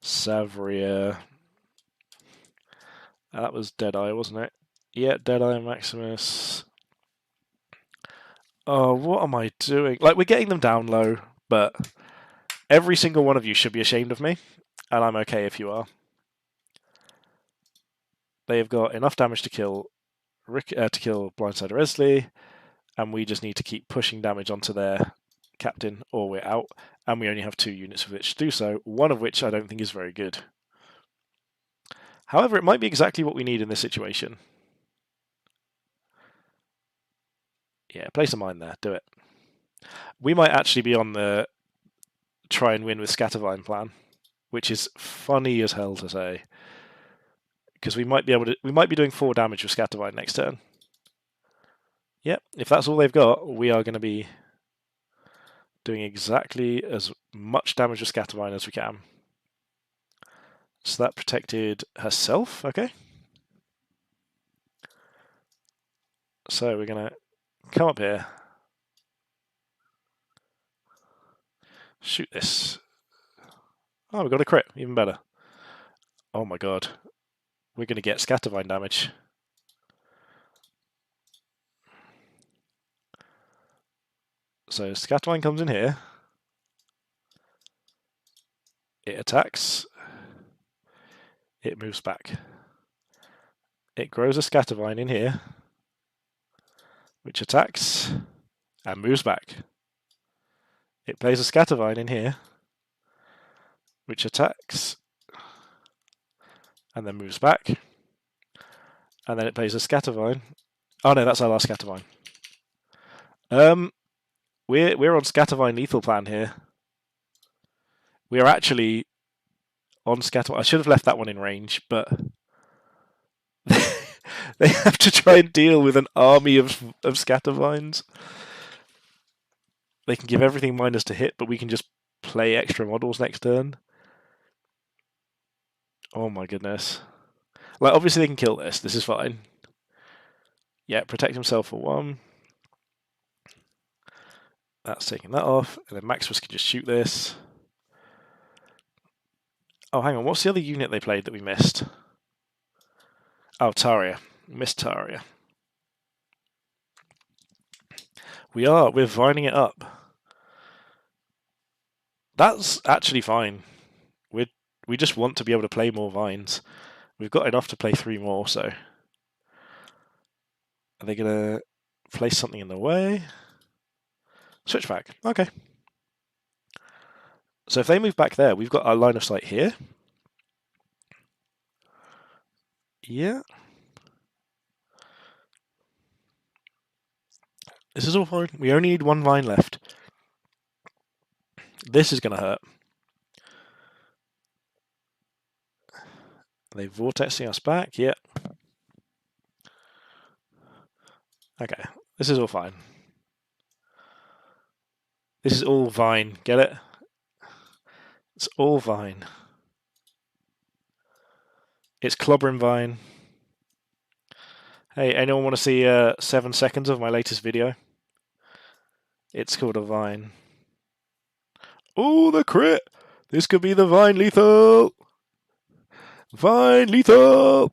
Savria. That was Deadeye, wasn't it? Yeah, Deadeye Maximus. Oh, what am I doing? Like, we're getting them down low, but every single one of you should be ashamed of me, and I'm okay if you are. They have got enough damage to kill Blindside Resley, and we just need to keep pushing damage onto their captain, or we're out, and we only have 2 units with which to do so, one of which I don't think is very good. However, it might be exactly what we need in this situation. Yeah, place a mine there, do it. We might actually be on the try and win with Scattervine plan, which is funny as hell to say. Because we might be doing 4 damage with Scattervine next turn. Yep, if that's all they've got, we are going to be doing exactly as much damage with Scattervine as we can. So that protected herself, okay. So we're going to come up here. Shoot this. Oh, we got a crit, even better. Oh my god. We're going to get Scattervine damage. So Scattervine comes in here. It attacks. It moves back. It grows a Scattervine in here, which attacks and moves back. It plays a Scattervine in here, which attacks and then moves back. And then it plays a Scattervine. Oh no, that's our last Scattervine. We're on Scattervine lethal plan here. We are actually on Scattervine. I should have left that one in range, but they have to try and deal with an army of Scattervines. They can give everything minus to hit, but we can just play extra models next turn. Oh my goodness. Like, obviously they can kill this. This is fine. Yeah, protect himself for 1. That's taking that off, and then Maximus can just shoot this. Oh, hang on, what's the other unit they played that we missed? Oh, Taria. Missed Taria. We're vining it up. That's actually fine. We just want to be able to play more vines. We've got enough to play 3 more, so. Are they going to place something in the way? Switch back. Okay. So if they move back there, we've got our line of sight here. Yeah. This is all fine. We only need 1 vine left. This is going to hurt. Are they vortexing us back? Yeah. Okay. This is all fine. This is all vine. Get it? It's all vine. It's clobbering vine. Hey, anyone want to see 7 seconds of my latest video? It's called a vine. Oh, the crit! This could be the vine lethal! Vine lethal!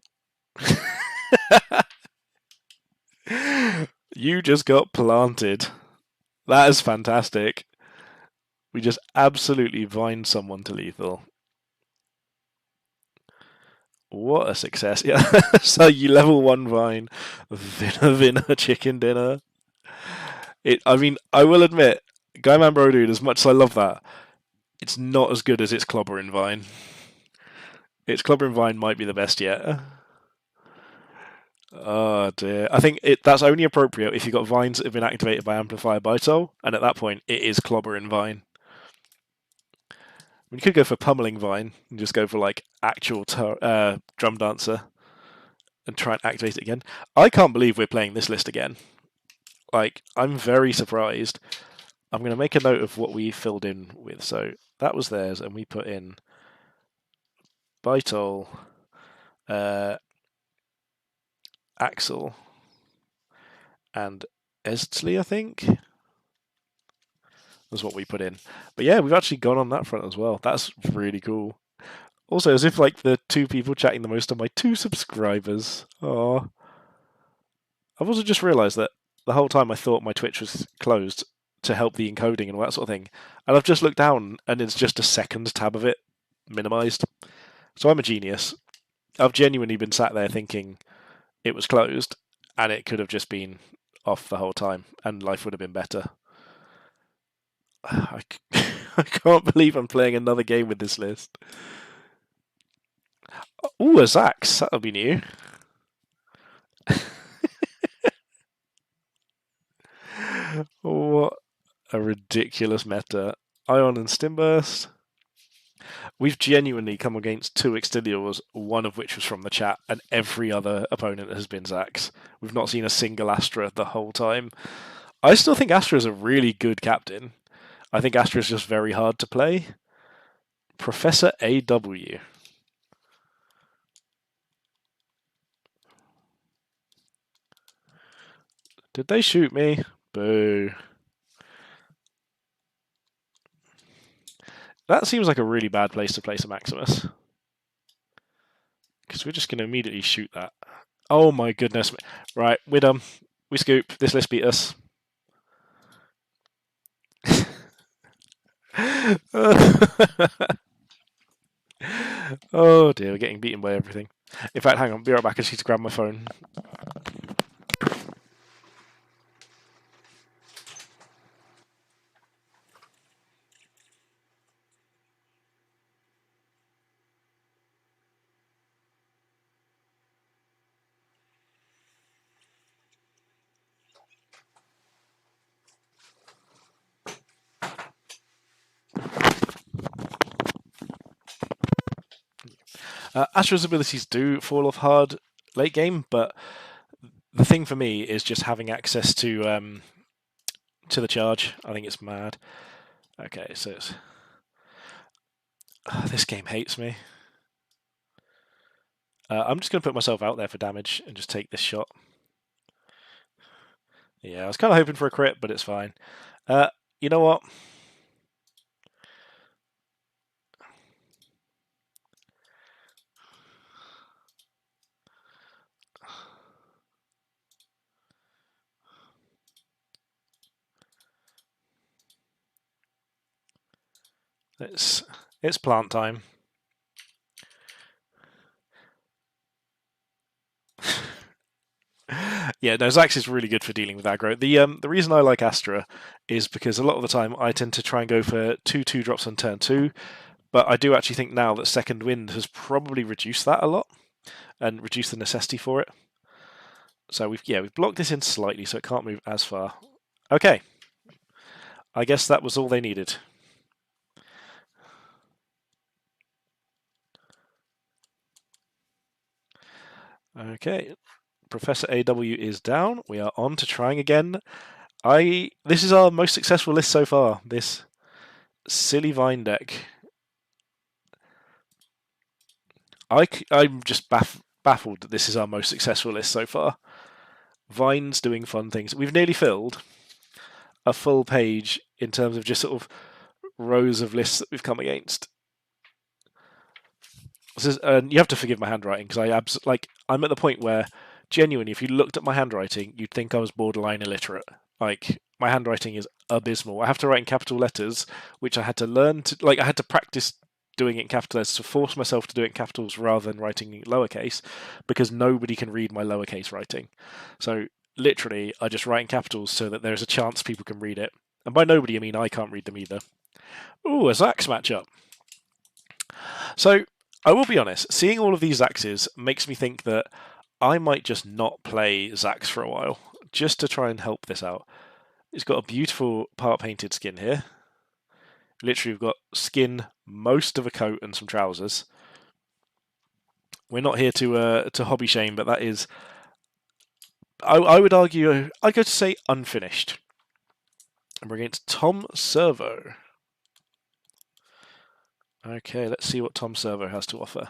You just got planted. That is fantastic. We just absolutely vined someone to lethal. What a success. Yeah, so you level 1 vine. Vinner, chicken dinner. I mean, I will admit, Guyman Bro Dude, as much as I love that, it's not as good as its Clobbering Vine. Its Clobbering Vine might be the best yet. Oh dear. I think that's only appropriate if you've got vines that have been activated by Amplifier Bytol, and at that point, it is Clobbering Vine. You could go for Pummeling Vine and just go for like actual Drum Dancer and try and activate it again. I can't believe we're playing this list again. Like, I'm very surprised. I'm going to make a note of what we filled in with. So that was theirs, and we put in Bytol, Axel, and Estley, I think. Was what we put in. But yeah, we've actually gone on that front as well. That's really cool. Also, as if like the 2 people chatting the most are my 2 subscribers. Oh, I've also just realised that the whole time I thought my Twitch was closed to help the encoding and all that sort of thing, and I've just looked down and it's just a second tab of it minimised. So I'm a genius. I've genuinely been sat there thinking it was closed, and it could have just been off the whole time, and life would have been better. I can't believe I'm playing another game with this list. Ooh, a Zax. That'll be new. What a ridiculous meta. Ion and Stimburst. We've genuinely come against 2 Extiliors, one of which was from the chat, and every other opponent has been Zax. We've not seen a single Astra the whole time. I still think Astra is a really good captain. I think Astra is just very hard to play. Professor AW. Did they shoot me? Boo. That seems like a really bad place to place a Maximus. Because we're just going to immediately shoot that. Oh my goodness. Right, we're done. We scoop. This list beat us. Oh dear, we're getting beaten by everything. In fact, hang on, be right back. I just need to grab my phone. Astra's abilities do fall off hard late game, but the thing for me is just having access to the charge. I think it's mad. Okay, so it's... this game hates me. I'm just going to put myself out there for damage and just take this shot. Yeah, I was kind of hoping for a crit, but it's fine. you know what? It's plant time. Yeah, no, Zax is really good for dealing with aggro. The reason I like Astra is because a lot of the time I tend to try and go for 2/2 drops on turn 2, but I do actually think now that Second Wind has probably reduced that a lot and reduced the necessity for it. So we've blocked this in slightly so it can't move as far. Okay. I guess that was all they needed. Okay. Professor AW is down. We are on to trying again. This is our most successful list so far. This silly Vine deck. I'm just baffled that this is our most successful list so far. Vine's doing fun things. We've nearly filled a full page in terms of just sort of rows of lists that we've come against. You have to forgive my handwriting because I'm at the point where genuinely, if you looked at my handwriting, you'd think I was borderline illiterate. Like my handwriting is abysmal. I have to write in capital letters, which I had to learn to I had to practice doing it in capital letters to force myself to do it in capitals rather than writing in lowercase, because nobody can read my lowercase writing. So literally, I just write in capitals so that there's a chance people can read it. And by nobody, I mean I can't read them either. Ooh, a Zax matchup. So I will be honest, seeing all of these Zaxes makes me think that I might just not play Zax for a while, just to try and help this out. It's got a beautiful part painted skin here. Literally, we've got skin, most of a coat, and some trousers. We're not here to hobby shame, but that is, I would argue, I'd go to say unfinished. And we're against Tom Servo. Okay, let's see what Tom Servo has to offer.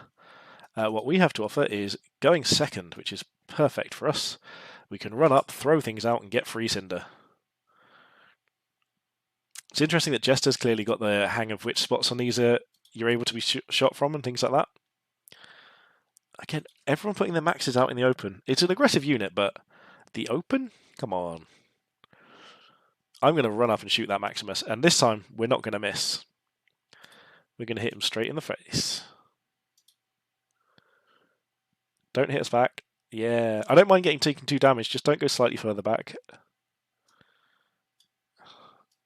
What we have to offer is going second, which is perfect for us. We can run up, throw things out, and get free Cinder. It's interesting that Jester's clearly got the hang of which spots on these you're able to be shot from and things like that. Again, everyone putting their maxes out in the open. It's an aggressive unit, but the open? Come on. I'm going to run up and shoot that Maximus, and this time we're not going to miss. We're going to hit him straight in the face. Don't hit us back. Yeah, I don't mind getting taken 2 damage, just don't go slightly further back.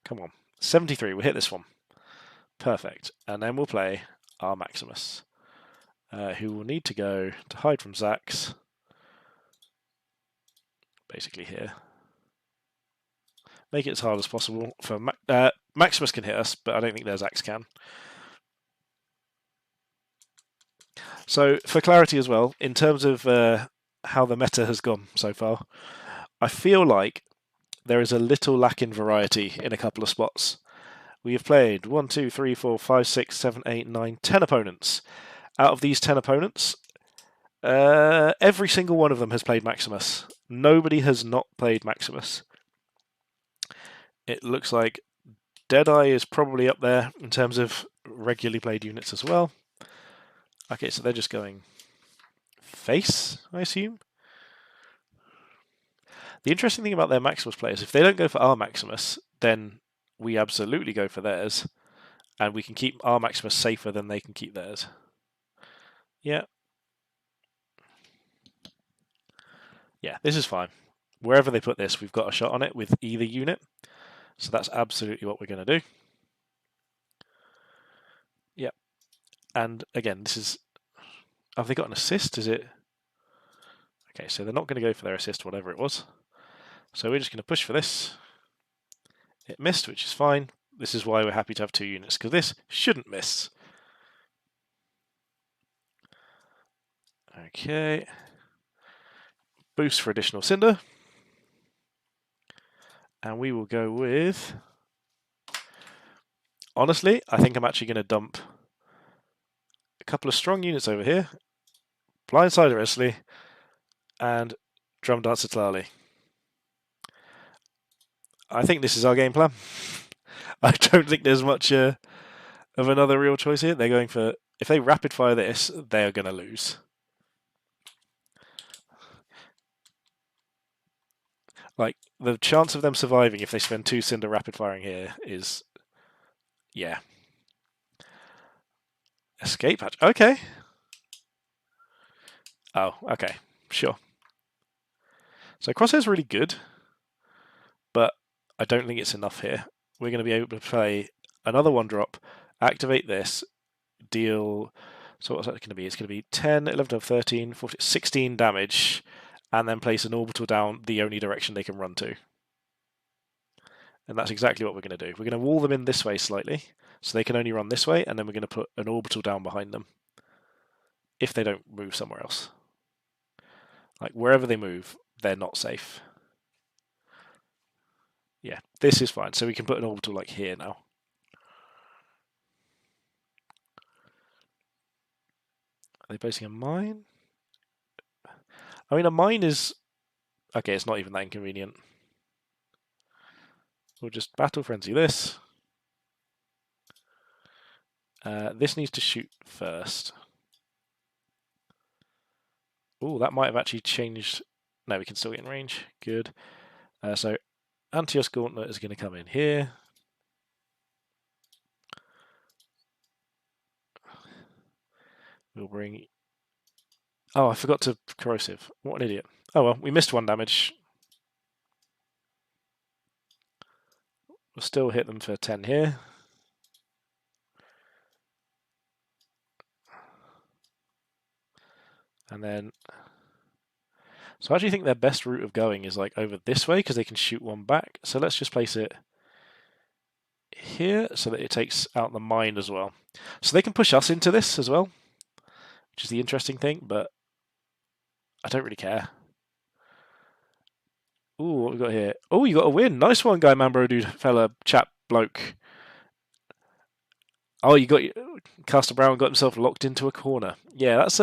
Come on. 73, we'll hit this one. Perfect. And then we'll play our Maximus, who will need to go to hide from Zax. Basically here. Make it as hard as possible. For Maximus can hit us, but I don't think their Zax can. So, for clarity as well, in terms of how the meta has gone so far, I feel like there is a little lack in variety in a couple of spots. We have played 1, 2, 3, 4, 5, 6, 7, 8, 9, 10 opponents. Out of these 10 opponents, every single one of them has played Maximus. Nobody has not played Maximus. It looks like Deadeye is probably up there in terms of regularly played units as well. Okay, so they're just going face, I assume. The interesting thing about their Maximus players, if they don't go for our Maximus, then we absolutely go for theirs, and we can keep our Maximus safer than they can keep theirs. Yeah. Yeah, this is fine. Wherever they put this, we've got a shot on it with either unit, so that's absolutely what we're going to do. Yep. And again, this is... Have they got an assist? Is it... Okay, so they're not going to go for their assist, whatever it was. So we're just going to push for this. It missed, which is fine. This is why we're happy to have 2 units, because this shouldn't miss. Okay. Boost for additional Cinder. And we will go with... Honestly, I think I'm actually going to dump a couple of strong units over here. Blindsider Esley and Drum Dancer Tlali. I think this is our game plan. I don't think there's much of another real choice here. They're going for, if they rapid fire this, they're going to lose. Like, the chance of them surviving if they spend 2 Cinder rapid firing here is, yeah. Escape hatch. Okay. Oh, okay. Sure. So Crosshair's really good, but I don't think it's enough here. We're going to be able to play another 1-drop, activate this, deal. So what's that going to be? It's going to be 10, 11, 12, 13, 14, 16 damage, and then place an orbital down the only direction they can run to. And that's exactly what we're going to do. We're going to wall them in this way slightly, so they can only run this way, and then we're going to put an orbital down behind them if they don't move somewhere else. Like, wherever they move, they're not safe. Yeah, this is fine. So we can put an orbital like here now. Are they placing a mine? I mean, a mine is... Okay, it's not even that inconvenient. We'll just Battle Frenzy this. This needs to shoot first. Oh, that might have actually changed. No, we can still get in range. Good. So Antios Gauntlet is going to come in here. We'll bring... Oh, I forgot to Corrosive. What an idiot. Oh well, we missed 1 damage. We'll still hit them for 10 here. And then... So I actually think their best route of going is like over this way because they can shoot 1 back. So let's just place it here so that it takes out the mine as well. So they can push us into this as well, which is the interesting thing, but I don't really care. Ooh, what we got here? Oh, you got a win. Nice one, guy, man, bro, dude, fella, chap, bloke. Oh, you got Caster Brown got himself locked into a corner. Yeah, that's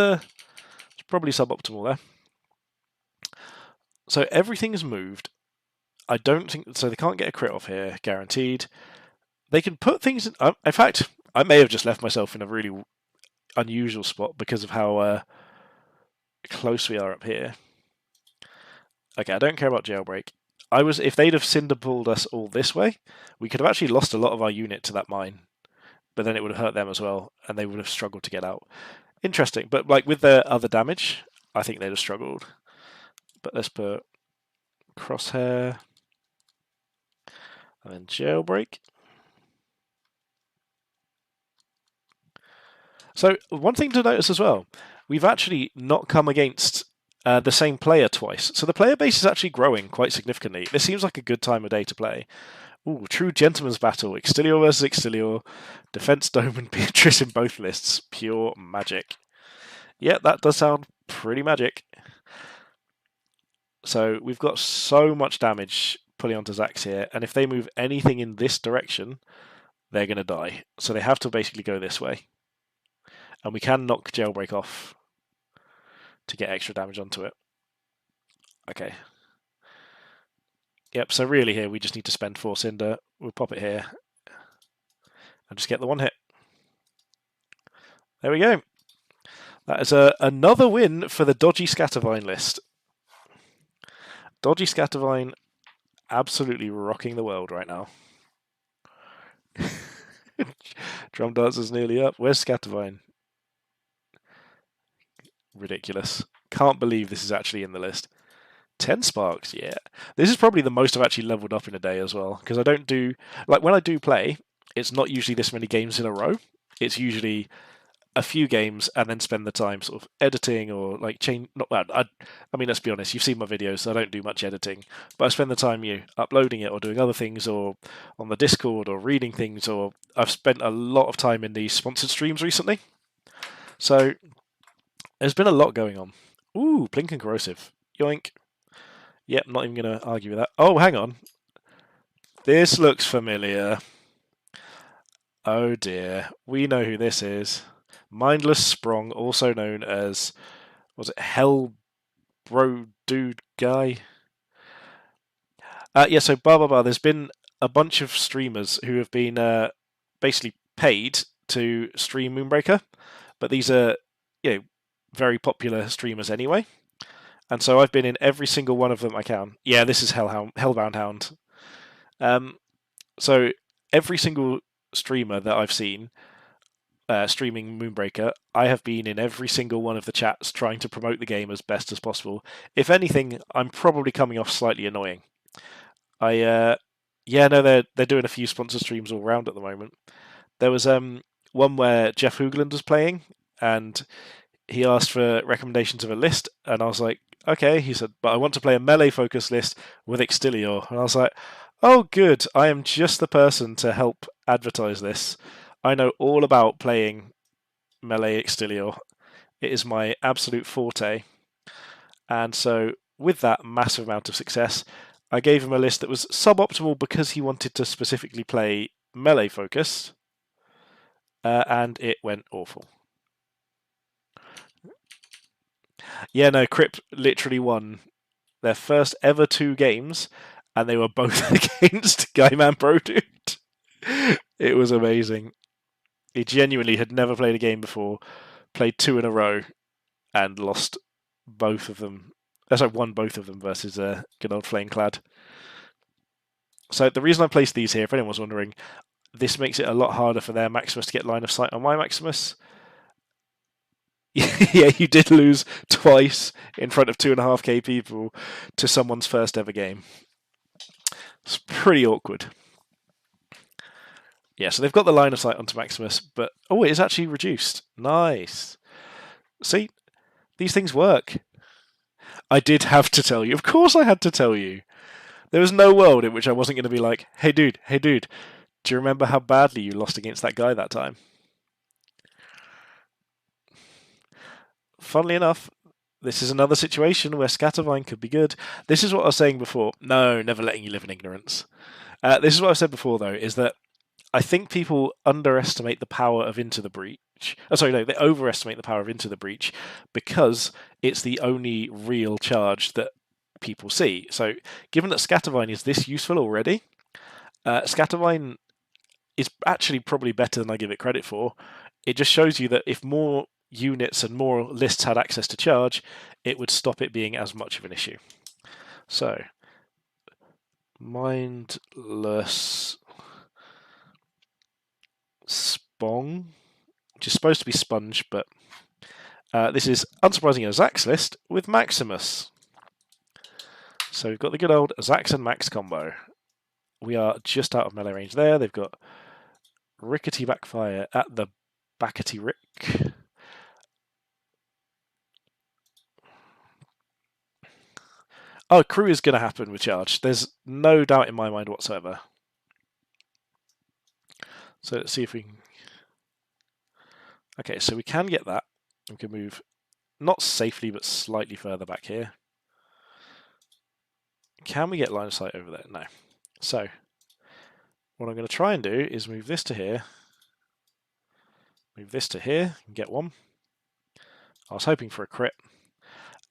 probably suboptimal there. So everything's moved. I don't think so. They can't get a crit off here, guaranteed. They can put things in fact, I may have just left myself in a really unusual spot because of how close we are up here. Okay, I don't care about jailbreak. If they'd have cinder pulled us all this way, we could have actually lost a lot of our unit to that mine. But then it would have hurt them as well, and they would have struggled to get out. Interesting, but like with their other damage, I think they'd have struggled. But let's put Crosshair and then jailbreak. So one thing to notice as well, we've actually not come against the same player twice. So the player base is actually growing quite significantly. This seems like a good time of day to play. Ooh, true gentleman's battle. Extilior versus Extilior. Defense Dome and Beatrice in both lists. Pure magic. Yeah, that does sound pretty magic. So we've got so much damage pulling onto Zax here, and if they move anything in this direction, they're going to die. So they have to basically go this way. And we can knock jailbreak off to get extra damage onto it. Okay. Yep, so really here we just need to spend 4 Cinder. We'll pop it here. And just get the 1 hit. There we go. That is another win for the Dodgy Scattervine list. Dodgy Scattervine absolutely rocking the world right now. Drum Dancer's nearly up. Where's Scattervine? Ridiculous. Can't believe this is actually in the list. 10 sparks, yeah. This is probably the most I've actually leveled up in a day as well, because I don't do... Like, when I do play, it's not usually this many games in a row. It's usually a few games and then spend the time sort of editing or, like, change... Not, I mean, let's be honest, you've seen my videos, so I don't do much editing. But I spend the time, uploading it or doing other things or on the Discord or reading things, or I've spent a lot of time in these sponsored streams recently. So, there's been a lot going on. Ooh, Blink and Corrosive. Yoink. Yep, not even going to argue with that. Oh, hang on. This looks familiar. Oh dear. We know who this is. Mindless Sprung, also known as... Was it Hell Bro Dude Guy? Yeah, so there's been a bunch of streamers who have been basically paid to stream Moonbreaker, but these are, very popular streamers anyway. And so I've been in every single one of them I can. Yeah, this is Hellbound Hound. So every single streamer that I've seen streaming Moonbreaker, I have been in every single one of the chats trying to promote the game as best as possible. If anything, I'm probably coming off slightly annoying. Yeah, no, they're doing a few sponsor streams all around at the moment. There was one where Jeff Hoogland was playing, and he asked for recommendations of a list, and I was like, okay. He said, but I want to play a melee focus list with Extilior, and I was like, oh, good. I am just the person to help advertise this. I know all about playing melee Extilior. It is my absolute forte. And so, with that massive amount of success, I gave him a list that was suboptimal because he wanted to specifically play melee focused, and it went awful. Yeah, no, Crip literally won their first ever 2 games, and they were both against Guyman Pro Dude. It was amazing. He genuinely had never played a game before, played 2 in a row, and lost both of them. Sorry, won both of them versus good old Flameclad. So the reason I placed these here, if anyone was wondering, this makes it a lot harder for their Maximus to get line of sight on my Maximus. Yeah, you did lose twice in front of 2.5k people to someone's first ever game. It's pretty awkward. Yeah, so they've got the line of sight onto Maximus, but it is actually reduced. Nice. See, these things work. I did have to tell you. Of course I had to tell you. There was no world in which I wasn't going to be like, hey dude, do you remember how badly you lost against that guy that time? Funnily enough, this is another situation where Scattervine could be good. This is what I was saying before. No, never letting you live in ignorance. This is what I've said before, though, is that I think people underestimate the power of Into the Breach. Oh, sorry, no, they overestimate the power of Into the Breach because it's the only real charge that people see. So, given that Scattervine is this useful already, Scattervine is actually probably better than I give it credit for. It just shows you that if more units and more lists had access to charge, it would stop it being as much of an issue. So, mindless Spong, which is supposed to be Sponge, but this is unsurprisingly a Zax list with Maximus. So we've got the good old Zax and Max combo. We are just out of melee range there. They've got Rickety Backfire at the Backety Rick. Oh, crew is going to happen with charge. There's no doubt in my mind whatsoever. So let's see if we can... Okay, so we can get that. We can move not safely, but slightly further back here. Can we get line of sight over there? No. So what I'm going to try and do is move this to here, move this to here, and get one. I was hoping for a crit.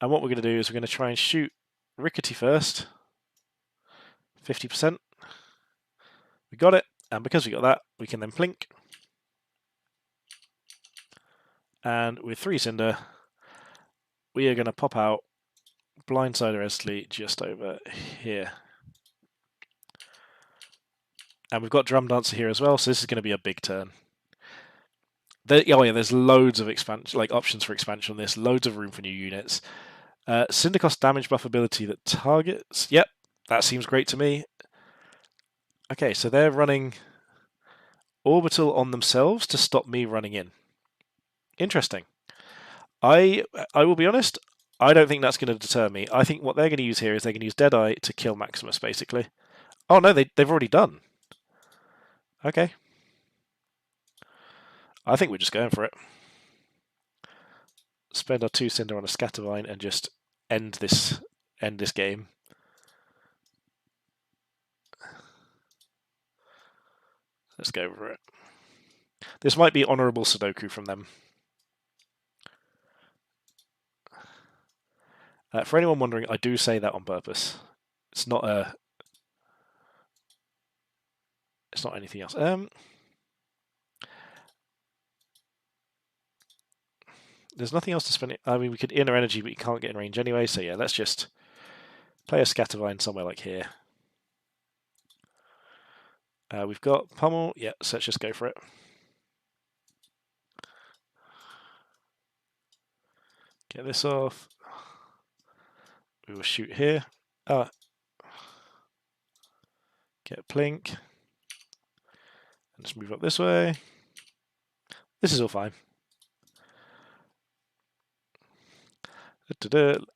And what we're going to do is we're going to try and shoot Rickety first. 50%. We got it. And because we got that, we can then plink. And with 3 Cinder, we are going to pop out Blindsider Esley just over here. And we've got Drum Dancer here as well, so this is going to be a big turn. There's loads of expansion, like options for expansion on this, loads of room for new units. Cinder cost damage buff ability that targets. Yep, that seems great to me. Okay, so they're running Orbital on themselves to stop me running in. Interesting. I will be honest, I don't think that's going to deter me. I think what they're going to use here is they're going to use Deadeye to kill Maximus, basically. Oh no, they've already done. Okay. I think we're just going for it. Spend our 2 Cinder on a Scattervine and just end this game. Let's go for it. This might be honourable Sudoku from them. For anyone wondering, I do say that on purpose. It's not a... It's not anything else. There's nothing else to spend it. I mean, we could inner energy, but you can't get in range anyway. So yeah, let's just play a Scattervine somewhere like here. We've got Pummel. Yeah, so let's just go for it. Get this off. We will shoot here. Get Plink. And just move up this way. This is all fine.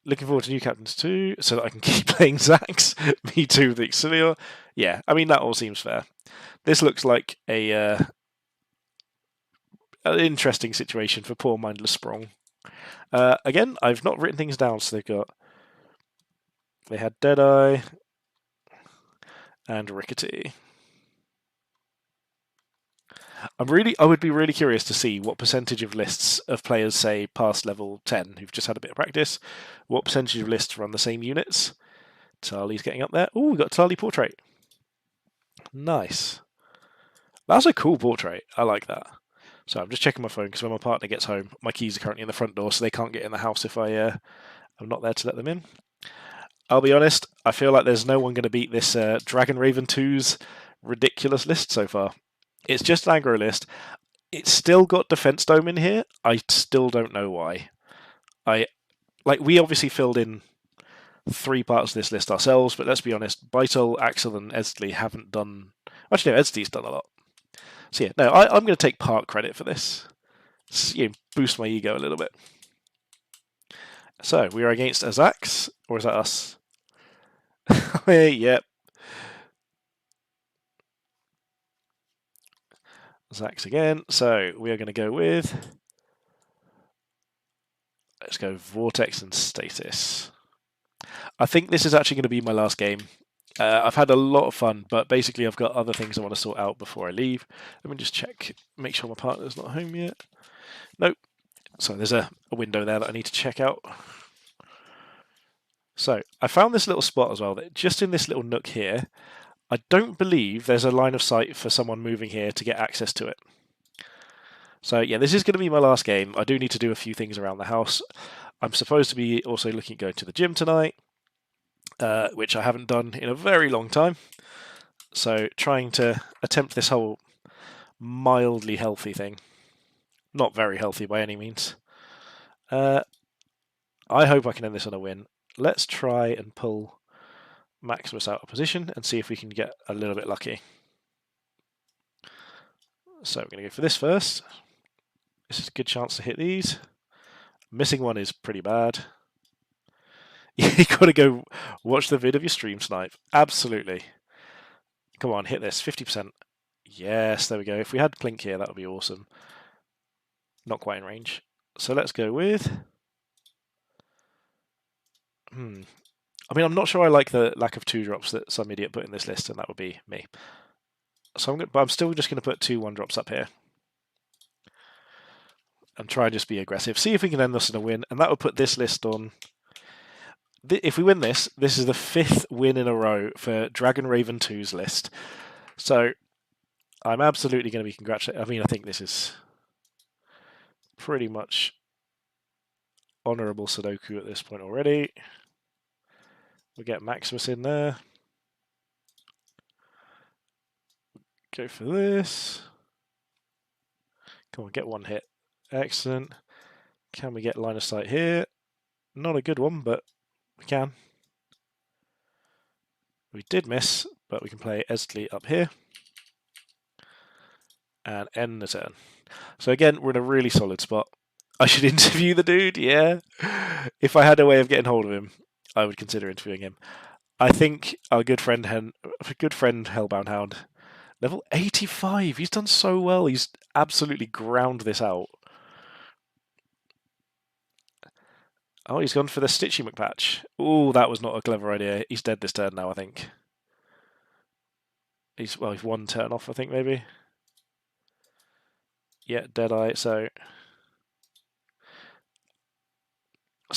Looking forward to new captains too, so that I can keep playing Zax. Me too, the Auxilior. Yeah, I mean, that all seems fair. This looks like an interesting situation for poor mindless Sprong. Again, I've not written things down, so they had Deadeye and Rickety. I would be really curious to see what percentage of lists of players, say, past level 10, who've just had a bit of practice, what percentage of lists run the same units. Tali's getting up there. Oh, we got Tali Portrait. Nice. That's a cool portrait. I like that. So I'm just checking my phone because when my partner gets home, my keys are currently in the front door, so they can't get in the house if I'm not there to let them in. I'll be honest, I feel like there's no one going to beat this Dragon Raven 2's ridiculous list so far. It's just an aggro list. It's still got Defense Dome in here. I still don't know why. We obviously filled in 3 parts of this list ourselves, but let's be honest, Bytol, Axel, and Edstley haven't done. Actually, no, Edstley's done a lot. So yeah, no, I'm going to take part credit for this. Boost my ego a little bit. So we are against a Zax, or is that us? Yep. Zax again. So we are going to go with. Let's go Vortex and Status. I think this is actually going to be my last game. I've had a lot of fun, but basically I've got other things I want to sort out before I leave. Let me just check, make sure my partner's not home yet. Nope. So there's a window there that I need to check out. So I found this little spot as well, that just in this little nook here, I don't believe there's a line of sight for someone moving here to get access to it. So yeah, this is going to be my last game. I do need to do a few things around the house. I'm supposed to be also looking at going to the gym tonight, which I haven't done in a very long time. So trying to attempt this whole mildly healthy thing. Not very healthy by any means. I hope I can end this on a win. Let's try and pull Maximus out of position and see if we can get a little bit lucky. So I'm going to go for this first. This is a good chance to hit these. Missing one is pretty bad. You got to go watch the vid of your stream snipe. Absolutely. Come on, hit this. 50%. Yes, there we go. If we had Plink here, that would be awesome. Not quite in range. So let's go with... I mean, I'm not sure I like the lack of 2-drops that some idiot put in this list, and that would be me. So I'm still just going to put 2 1-drops up here. And try and just be aggressive. See if we can end this in a win, and that would put this list on... If we win this, this is the 5th win in a row for Dragon Raven 2's list. So I'm absolutely going to be congratulated. I mean, I think this is pretty much honourable Sudoku at this point already. We get Maximus in there. Go for this. Come on, get one hit. Excellent. Can we get line of sight here? Not a good one, but we can. We did miss, but we can play Esley up here. And end the turn. So again, we're in a really solid spot. I should interview the dude, yeah. If I had a way of getting hold of him, I would consider interviewing him. I think our good friend Hellbound Hound, level 85. He's done so well. He's absolutely ground this out. Oh, he's gone for the Stitchy McPatch. Oh, that was not a clever idea. He's dead this turn now, I think. He's 1 turn off, I think, maybe. Yeah, Deadeye, so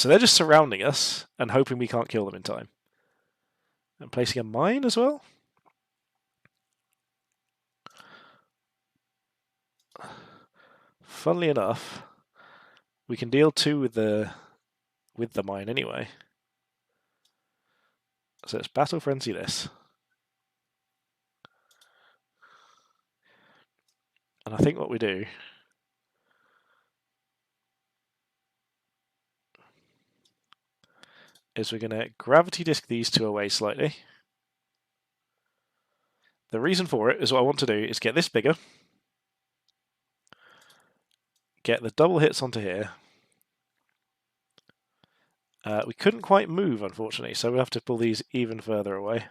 they're just surrounding us and hoping we can't kill them in time. And placing a mine as well? funnily enough, we can deal 2 with the mine anyway. So it's Battle Frenzy this. And I think what we do is we're going to gravity disc these 2 away slightly. The reason for it is what I want to do is get this bigger, get the double hits onto here. We couldn't quite move, unfortunately, so we'll have to pull these even further away.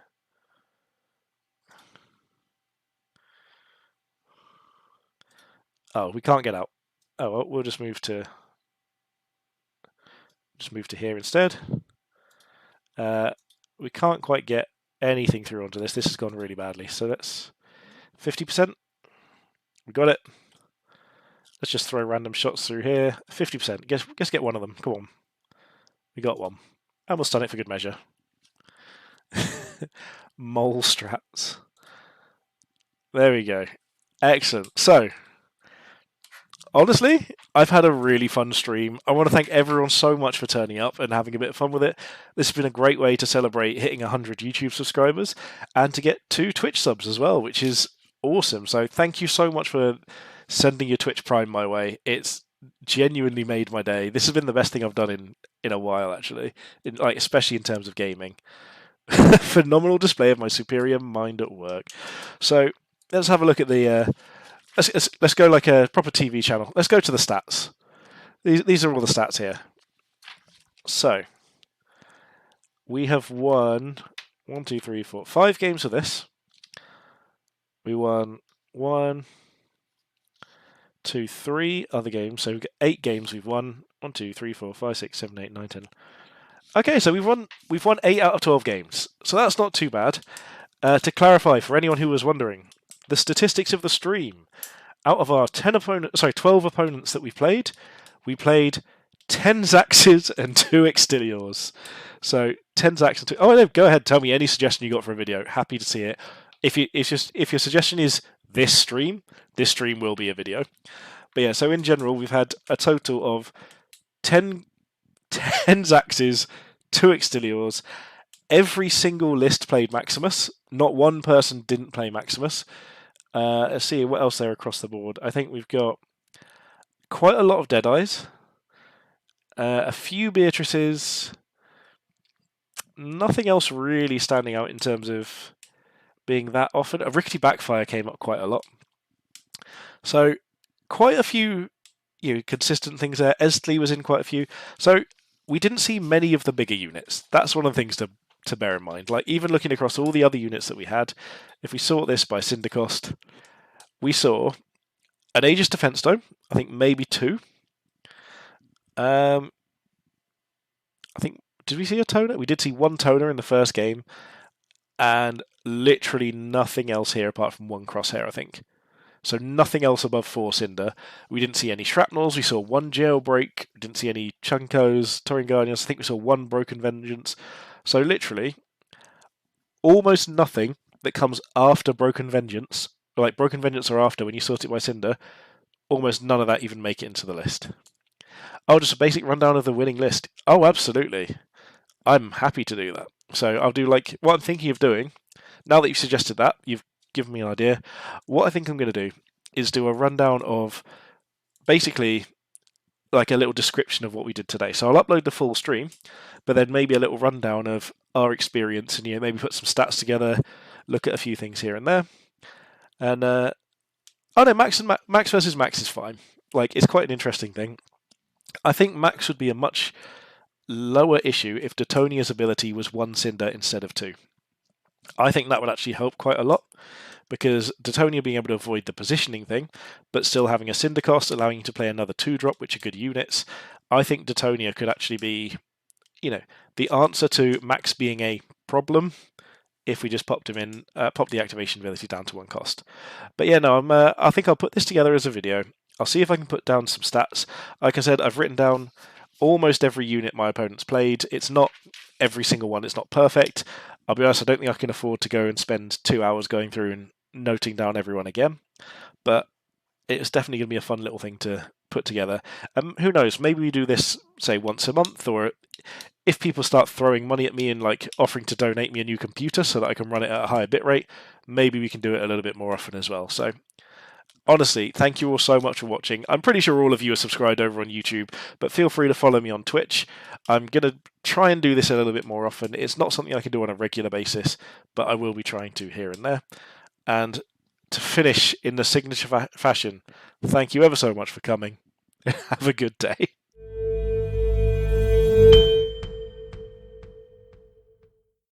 Oh, we can't get out. Oh, well, we'll just move to here instead. We can't quite get anything through onto this. This has gone really badly. So that's 50%. We got it. Let's just throw random shots through here. 50%. Guess get one of them. Come on. We got one. And we'll stun it for good measure. Mole strats. There we go. Excellent. So, honestly, I've had a really fun stream. I want to thank everyone so much for turning up and having a bit of fun with it. This has been a great way to celebrate hitting 100 YouTube subscribers and to get 2 Twitch subs as well, which is awesome. So thank you so much for sending your Twitch Prime my way. It's genuinely made my day. This has been the best thing I've done in a while, actually, especially in terms of gaming. Phenomenal display of my superior mind at work. So let's have a look at the... Let's go like a proper TV channel. Let's go to the stats. These are all the stats here. So, we have won 1, 2, 3, 4, 5 games of this. We won 1, 2, 3 other games. So we've got 8 games we've won. 1, 2, 3, 4, 5, 6, 7, 8, 9, 10. Okay, so we've won 8 out of 12 games. So that's not too bad. To clarify, for anyone who was wondering, the statistics of the stream. Out of our 12 opponents that we played 10 Zaxes and 2 Extiliors. So 10 Zaxes and 2. Oh no, go ahead, tell me any suggestion you got for a video. Happy to see it. If your suggestion is this stream will be a video. But yeah, so in general we've had a total of 10 Zaxes, 2 Extiliors. Every single list played Maximus. Not one person didn't play Maximus. Let's see what else there across the board. I think we've got quite a lot of Deadeyes, a few Beatrices, nothing else really standing out in terms of being that often. A Rickety Backfire came up quite a lot. So quite a few consistent things there. Estley was in quite a few. So we didn't see many of the bigger units. That's one of the things to bear in mind. Like, even looking across all the other units that we had, if we sort this by Cinder cost, we saw an Aegis Defense Dome, I think maybe 2. I think, did we see a toner? We did see 1 toner in the first game, and literally nothing else here apart from 1 crosshair, I think. So nothing else above 4 Cinder. We didn't see any shrapnels. We saw 1 jailbreak. We didn't see any Chunkos, Tauren Guardians. I think we saw 1 Broken Vengeance. So literally, almost nothing that comes after Broken Vengeance, like Broken Vengeance or after when you sort it by Cinder, almost none of that even make it into the list. Oh, just a basic rundown of the winning list. Oh, absolutely. I'm happy to do that. So I'll do like what I'm thinking of doing. Now that you've suggested that, you've given me an idea. What I think I'm going to do is do a rundown of basically like a little description of what we did today. So I'll upload the full stream, but then maybe a little rundown of our experience and maybe put some stats together, look at a few things here and there. And oh no, Max versus Max is fine. Like, it's quite an interesting thing. I think Max would be a much lower issue if Detonia's ability was 1 Cinder instead of 2. I think that would actually help quite a lot, because Detonia being able to avoid the positioning thing, but still having a Cinder cost, allowing you to play another 2-drop, which are good units, I think Detonia could actually be, the answer to Max being a problem if we just popped him in, popped the activation ability down to 1 cost. But yeah, no, I think I'll put this together as a video. I'll see if I can put down some stats. Like I said, I've written down almost every unit my opponent's played. It's not every single one. It's not perfect. I'll be honest, I don't think I can afford to go and spend 2 hours going through and noting down everyone again. But it's definitely going to be a fun little thing to put together. Who knows? Maybe we do this, say, once a month, or if people start throwing money at me and like offering to donate me a new computer so that I can run it at a higher bitrate, maybe we can do it a little bit more often as well. So honestly, thank you all so much for watching. I'm pretty sure all of you are subscribed over on YouTube, but feel free to follow me on Twitch. I'm going to try and do this a little bit more often. It's not something I can do on a regular basis, but I will be trying to here and there. And to finish in the signature fashion, thank you ever so much for coming. Have a good day.